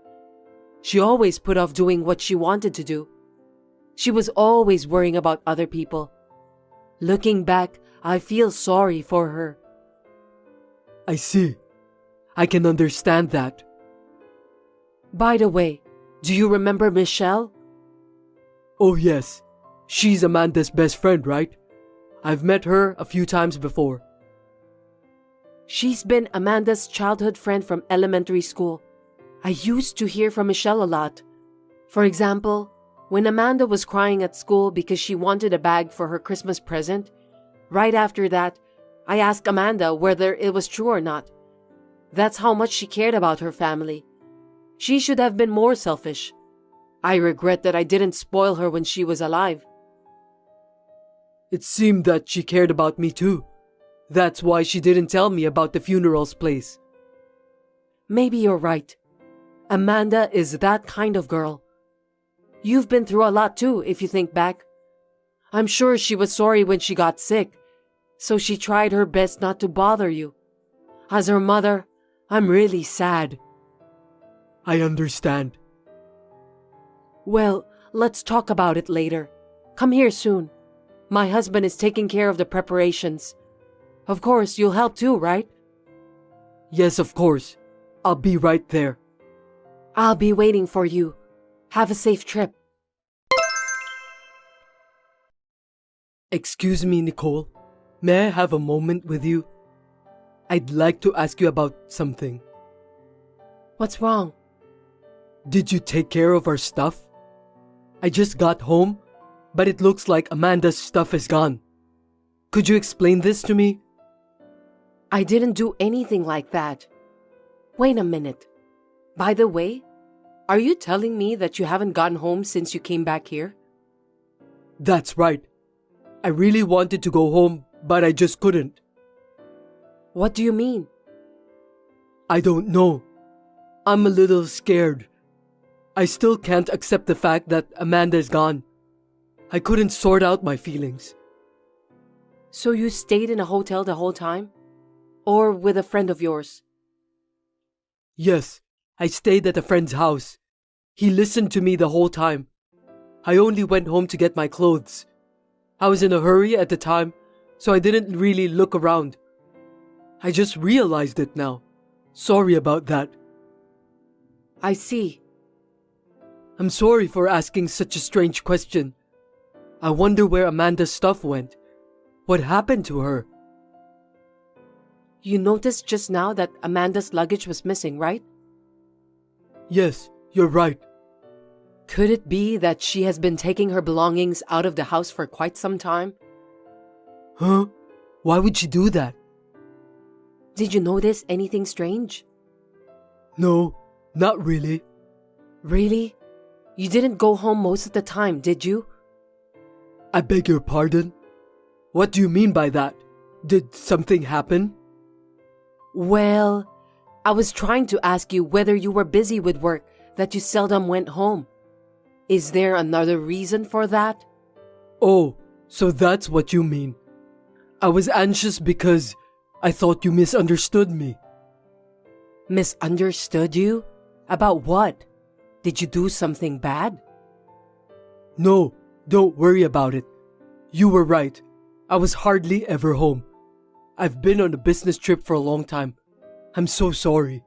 She always put off doing what she wanted to do. She was always worrying about other people. Looking back, I feel sorry for her. I see. I can understand that. By the way, do you remember Michelle? Oh yes, she's Amanda's best friend, right? I've met her a few times before. She's been Amanda's childhood friend from elementary school. I used to hear from Michelle a lot. For example, when Amanda was crying at school because she wanted a bag for her Christmas present, right after that, I asked Amanda whether it was true or not. That's how much she cared about her family. She should have been more selfish. I regret that I didn't spoil her when she was alive. It seemed that she cared about me too. That's why she didn't tell me about the funeral's place. Maybe you're right. Amanda is that kind of girl. You've been through a lot too, if you think back. I'm sure she was sorry when she got sick, so she tried her best not to bother you. As her mother, I'm really sad. I understand. Well, let's talk about it later. Come here soon. My husband is taking care of the preparations. Of course, you'll help too, right? Yes, of course. I'll be right there. I'll be waiting for you. Have a safe trip. Excuse me, Nicole. May I have a moment with you? I'd like to ask you about something. What's wrong? Did you take care of our stuff? I just got home, but it looks like Amanda's stuff is gone. Could you explain this to me? I didn't do anything like that. Wait a minute. By the way, are you telling me that you haven't gotten home since you came back here? That's right. I really wanted to go home, but I just couldn't. What do you mean? I don't know. I'm a little scared. I still can't accept the fact that Amanda's gone. I couldn't sort out my feelings. So you stayed in a hotel the whole time? Or with a friend of yours? Yes, I stayed at a friend's house. He listened to me the whole time. I only went home to get my clothes. I was in a hurry at the time, so I didn't really look around. I just realized it now. Sorry about that. I see. I'm sorry for asking such a strange question. I wonder where Amanda's stuff went. What happened to her? You noticed just now that Amanda's luggage was missing, right? Yes, you're right. Could it be that she has been taking her belongings out of the house for quite some time? Huh? Why would she do that? Did you notice anything strange? No, not really. Really? You didn't go home most of the time, did you? I beg your pardon? What do you mean by that? Did something happen? Well, I was trying to ask you whether you were busy with work that you seldom went home. Is there another reason for that? Oh, so that's what you mean. I was anxious because I thought you misunderstood me. Misunderstood you? About what? Did you do something bad? No, don't worry about it. You were right. I was hardly ever home. I've been on a business trip for a long time. I'm so sorry.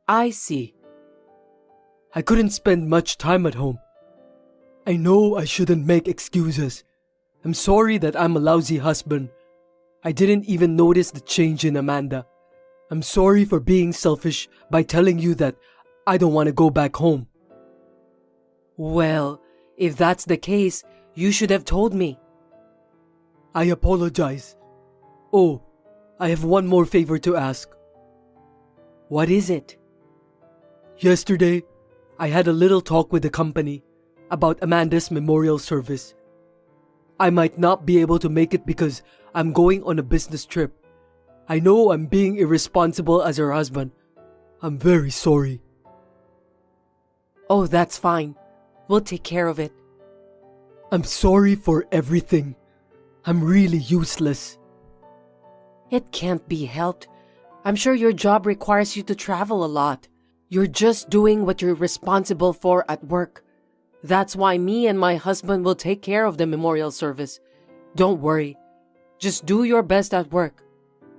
I see. I couldn't spend much time at home. I know I shouldn't make excuses, I'm sorry that I'm a lousy husband. I didn't even notice the change in Amanda. I'm sorry for being selfish by telling you that I don't want to go back home. Well, if that's the case, you should have told me. I apologize. Oh, I have one more favor to ask. What is it? Yesterday, I had a little talk with the company about Amanda's memorial service. I might not be able to make it because I'm going on a business trip. I know I'm being irresponsible as her husband. I'm very sorry. Oh, that's fine. We'll take care of it. I'm sorry for everything. I'm really useless. It can't be helped. I'm sure your job requires you to travel a lot. You're just doing what you're responsible for at work. That's why me and my husband will take care of the memorial service. Don't worry. Just do your best at work.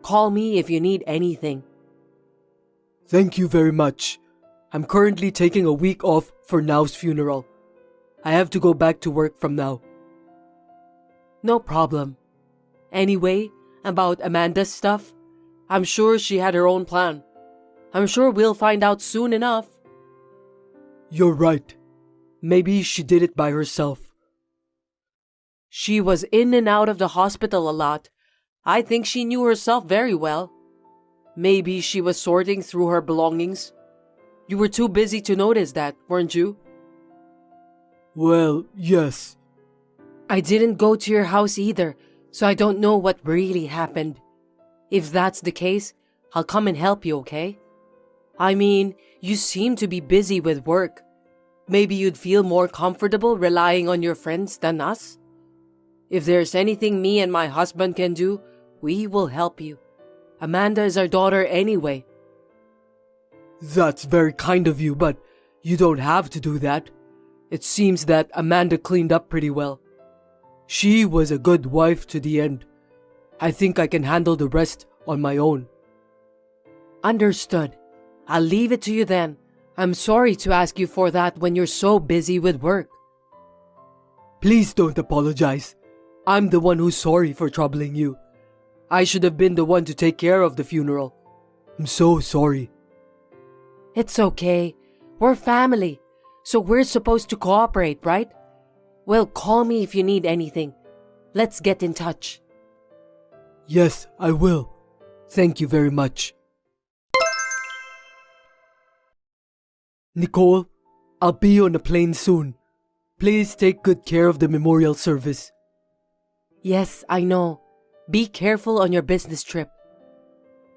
Call me if you need anything. Thank you very much. I'm currently taking a week off for Now's funeral. I have to go back to work from now. No problem. Anyway, about Amanda's stuff, I'm sure she had her own plan. I'm sure we'll find out soon enough. You're right. Maybe she did it by herself. She was in and out of the hospital a lot. I think she knew herself very well. Maybe she was sorting through her belongings. You were too busy to notice that, weren't you? Well, yes. I didn't go to your house either, so I don't know what really happened. If that's the case, I'll come and help you, okay? I mean, you seem to be busy with work. Maybe you'd feel more comfortable relying on your friends than us? If there's anything me and my husband can do, we will help you. Amanda is our daughter anyway. That's very kind of you, but you don't have to do that. It seems that Amanda cleaned up pretty well. She was a good wife to the end. I think I can handle the rest on my own. Understood. I'll leave it to you then. I'm sorry to ask you for that when you're so busy with work. Please don't apologize. I'm the one who's sorry for troubling you. I should have been the one to take care of the funeral. I'm so sorry. It's okay. We're family, so we're supposed to cooperate, right? Well, call me if you need anything. Let's get in touch. Yes, I will. Thank you very much. Nicole, I'll be on a plane soon. Please take good care of the memorial service. Yes, I know. Be careful on your business trip.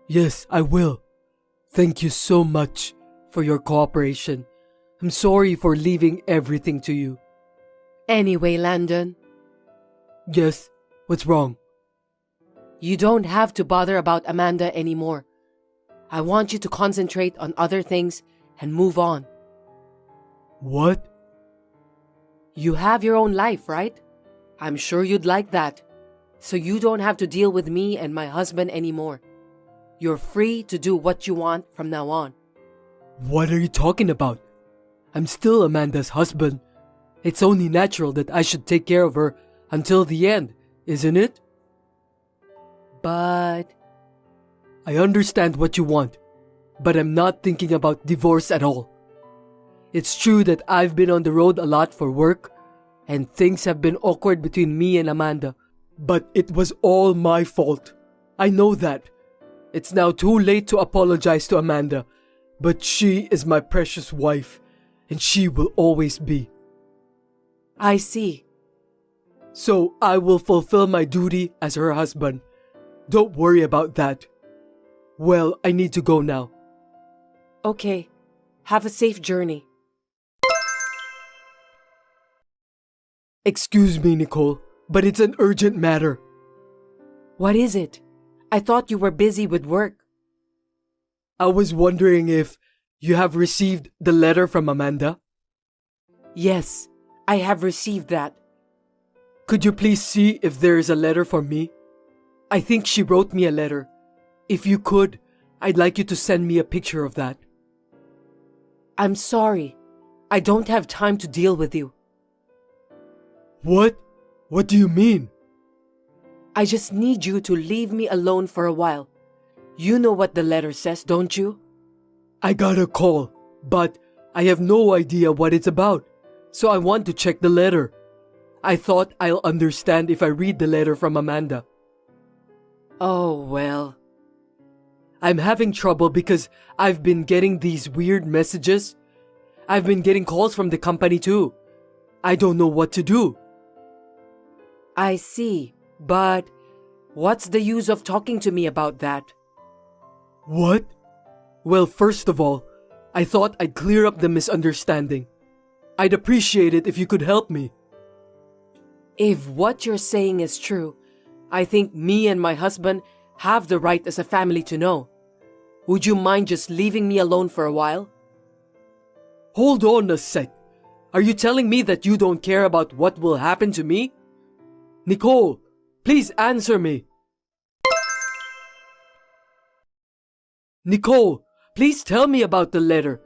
Yes, I will. Thank you so much for your cooperation. I'm sorry for leaving everything to you. Anyway, Landon. Yes, what's wrong? You don't have to bother about Amanda anymore. I want you to concentrate on other things and move on. What? You have your own life, right? I'm sure you'd like that. So you don't have to deal with me and my husband anymore. You're free to do what you want from now on. What are you talking about? I'm still Amanda's husband. It's only natural that I should take care of her until the end, isn't it? But... I understand what you want, but I'm not thinking about divorce at all. It's true that I've been on the road a lot for work, and things have been awkward between me and Amanda, but it was all my fault. I know that. It's now too late to apologize to Amanda, but she is my precious wife, and she will always be. I see. So I will fulfill my duty as her husband. Don't worry about that. Well, I need to go now. Okay. Have a safe journey. Excuse me, Nicole, but it's an urgent matter. What is it? I thought you were busy with work. I was wondering if you have received the letter from Amanda? Yes, I have received that. Could you please see if there is a letter for me? I think she wrote me a letter. If you could, I'd like you to send me a picture of that. I'm sorry. I don't have time to deal with you. What? What do you mean? I just need you to leave me alone for a while. You know what the letter says, don't you? I got a call, but I have no idea what it's about, so I want to check the letter. I thought I'll understand if I read the letter from Amanda. Oh, well. I'm having trouble because I've been getting these weird messages. I've been getting calls from the company too. I don't know what to do. I see, but what's the use of talking to me about that? What? Well, first of all, I thought I'd clear up the misunderstanding. I'd appreciate it if you could help me. If what you're saying is true, I think me and my husband have the right as a family to know. Would you mind just leaving me alone for a while? Hold on a sec. Are you telling me that you don't care about what will happen to me? Nicole, please answer me. Nicole, please tell me about the letter.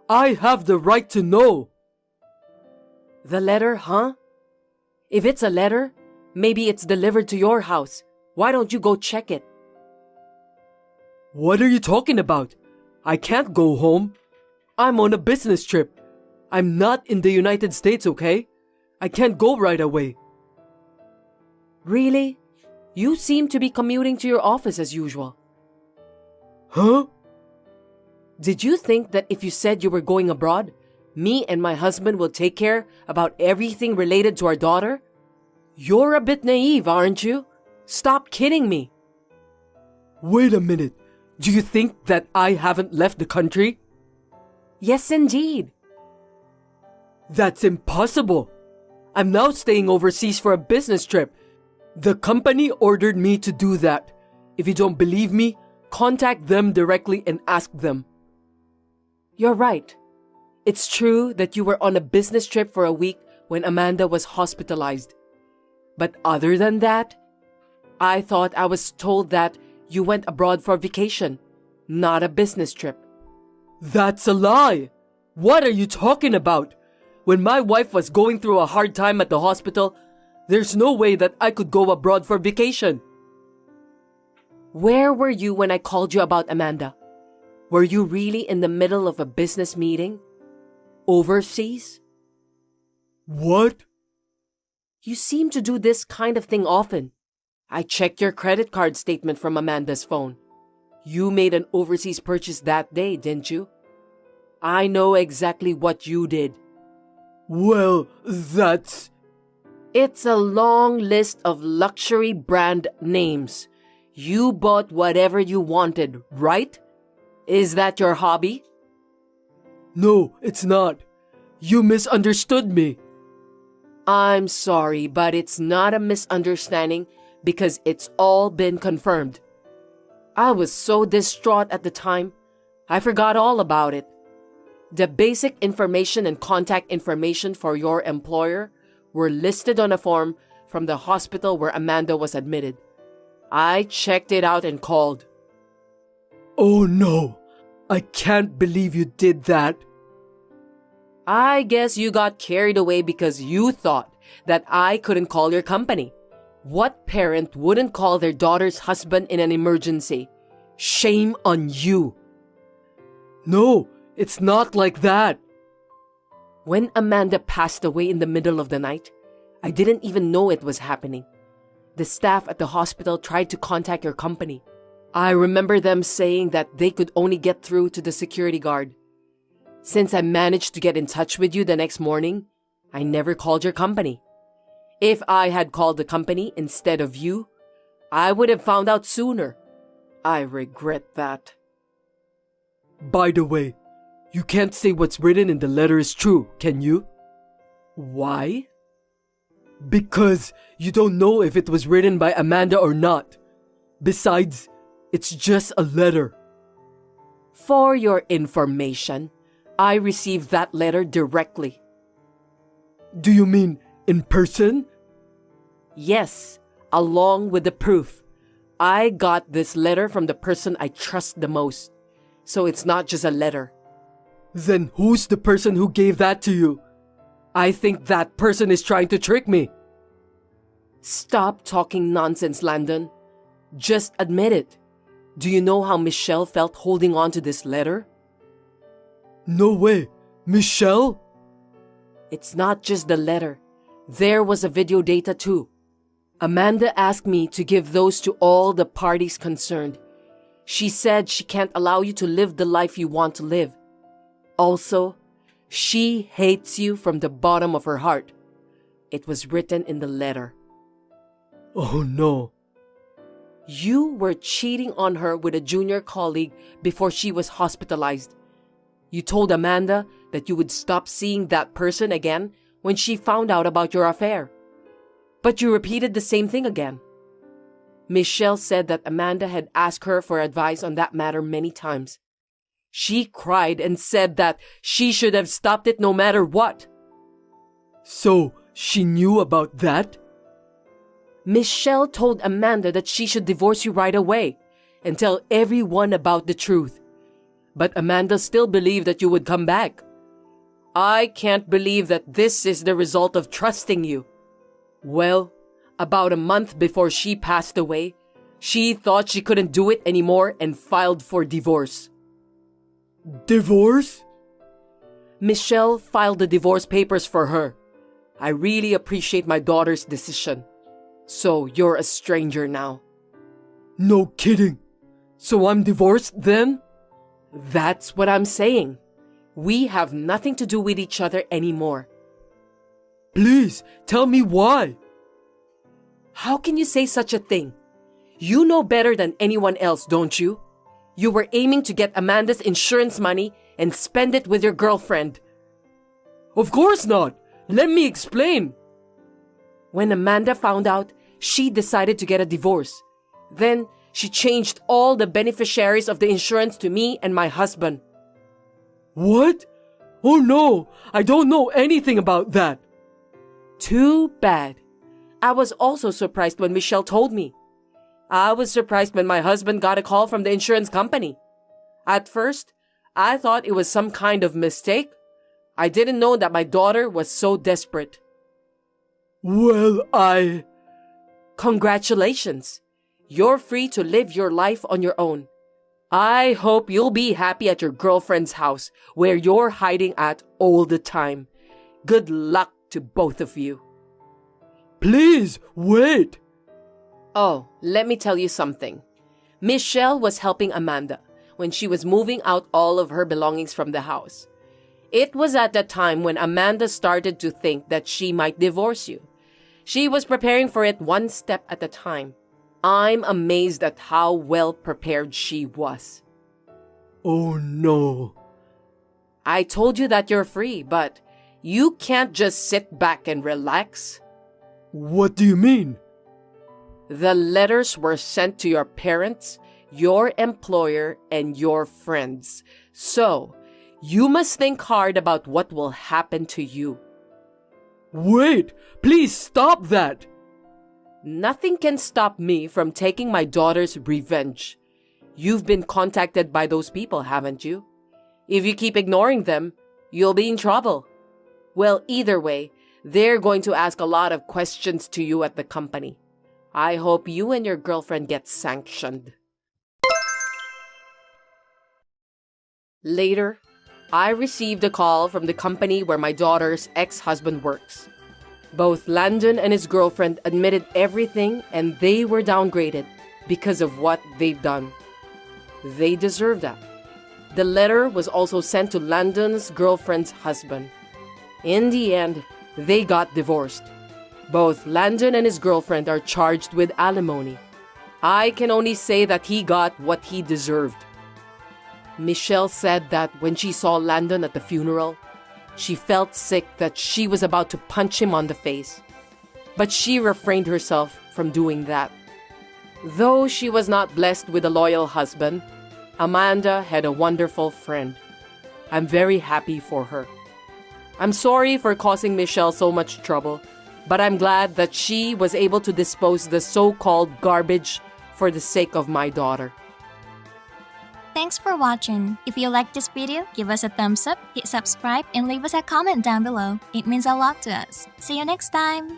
I have the right to know. The letter, huh? If it's a letter, maybe it's delivered to your house. Why don't you go check it? What are you talking about? I can't go home. I'm on a business trip. I'm not in the United States, okay? I can't go right away. Really? You seem to be commuting to your office as usual. Huh? Did you think that if you said you were going abroad, me and my husband will take care about everything related to our daughter? You're a bit naive, aren't you? Stop kidding me. Wait a minute. Do you think that I haven't left the country? Yes, indeed. That's impossible. I'm now staying overseas for a business trip. The company ordered me to do that. If you don't believe me, contact them directly and ask them. You're right. It's true that you were on a business trip for a week when Amanda was hospitalized. But other than that, I thought I was told that you went abroad for vacation, not a business trip. That's a lie! What are you talking about? When my wife was going through a hard time at the hospital, there's no way that I could go abroad for vacation. Where were you when I called you about Amanda? Were you really in the middle of a business meeting? Overseas? What? You seem to do this kind of thing often. I checked your credit card statement from Amanda's phone. You made an overseas purchase that day, didn't you? I know exactly what you did. Well, that's... It's a long list of luxury brand names. You bought whatever you wanted, right? Is that your hobby? No, it's not. You misunderstood me. I'm sorry, but it's not a misunderstanding because it's all been confirmed. I was so distraught at the time, I forgot all about it. The basic information and contact information for your employer were listed on a form from the hospital where Amanda was admitted. I checked it out and called. Oh no, I can't believe you did that. I guess you got carried away because you thought that I couldn't call your company. What parent wouldn't call their daughter's husband in an emergency? Shame on you. No, it's not like that. When Amanda passed away in the middle of the night, I didn't even know it was happening. The staff at the hospital tried to contact your company. I remember them saying that they could only get through to the security guard. Since I managed to get in touch with you the next morning, I never called your company. If I had called the company instead of you, I would have found out sooner. I regret that. By the way, you can't say what's written in the letter is true, can you? Why? Because you don't know if it was written by Amanda or not. Besides, it's just a letter. For your information, I received that letter directly. Do you mean in person? Yes, along with the proof. I got this letter from the person I trust the most. So it's not just a letter. Then who's the person who gave that to you? I think that person is trying to trick me. Stop talking nonsense, Landon. Just admit it. Do you know how Michelle felt holding on to this letter? No way. Michelle? It's not just the letter. There was a video data too. Amanda asked me to give those to all the parties concerned. She said she can't allow you to live the life you want to live. Also, she hates you from the bottom of her heart. It was written in the letter. Oh no. You were cheating on her with a junior colleague before she was hospitalized. You told Amanda that you would stop seeing that person again when she found out about your affair. But you repeated the same thing again. Michelle said that Amanda had asked her for advice on that matter many times. She cried and said that she should have stopped it no matter what. So, she knew about that? Michelle told Amanda that she should divorce you right away and tell everyone about the truth. But Amanda still believed that you would come back. I can't believe that this is the result of trusting you. Well, about a month before she passed away, she thought she couldn't do it anymore and filed for divorce. Divorce? Michelle filed the divorce papers for her. I really appreciate my daughter's decision. So you're a stranger now. No kidding. So I'm divorced then? That's what I'm saying. We have nothing to do with each other anymore. Please, tell me why. How can you say such a thing? You know better than anyone else, don't you? You were aiming to get Amanda's insurance money and spend it with your girlfriend. Of course not. Let me explain. When Amanda found out, she decided to get a divorce. Then she changed all the beneficiaries of the insurance to me and my husband. What? Oh no, I don't know anything about that. Too bad. I was also surprised when Michelle told me. I was surprised when my husband got a call from the insurance company. At first, I thought it was some kind of mistake. I didn't know that my daughter was so desperate. Well, Congratulations. You're free to live your life on your own. I hope you'll be happy at your girlfriend's house where you're hiding at all the time. Good luck to both of you. Please, wait. Oh, let me tell you something. Michelle was helping Amanda when she was moving out all of her belongings from the house. It was at that time when Amanda started to think that she might divorce you. She was preparing for it one step at a time. I'm amazed at how well prepared she was. Oh no. I told you that you're free, but you can't just sit back and relax. What do you mean? The letters were sent to your parents, your employer, and your friends. So, you must think hard about what will happen to you. Wait, please stop that. Nothing can stop me from taking my daughter's revenge. You've been contacted by those people, haven't you? If you keep ignoring them, you'll be in trouble. Well, either way, they're going to ask a lot of questions to you at the company. I hope you and your girlfriend get sanctioned. Later, I received a call from the company where my daughter's ex-husband works. Both Landon and his girlfriend admitted everything and they were downgraded because of what they've done. They deserve that. The letter was also sent to Landon's girlfriend's husband. In the end, they got divorced. Both Landon and his girlfriend are charged with alimony. I can only say that he got what he deserved. Michelle said that when she saw Landon at the funeral, she felt sick that she was about to punch him on the face. But she refrained herself from doing that. Though she was not blessed with a loyal husband, Amanda had a wonderful friend. I'm very happy for her. I'm sorry for causing Michelle so much trouble, but I'm glad that she was able to dispose the so-called garbage for the sake of my daughter. Thanks for watching. If you liked this video, give us a thumbs up, hit subscribe, and leave us a comment down below. It means a lot to us. See you next time!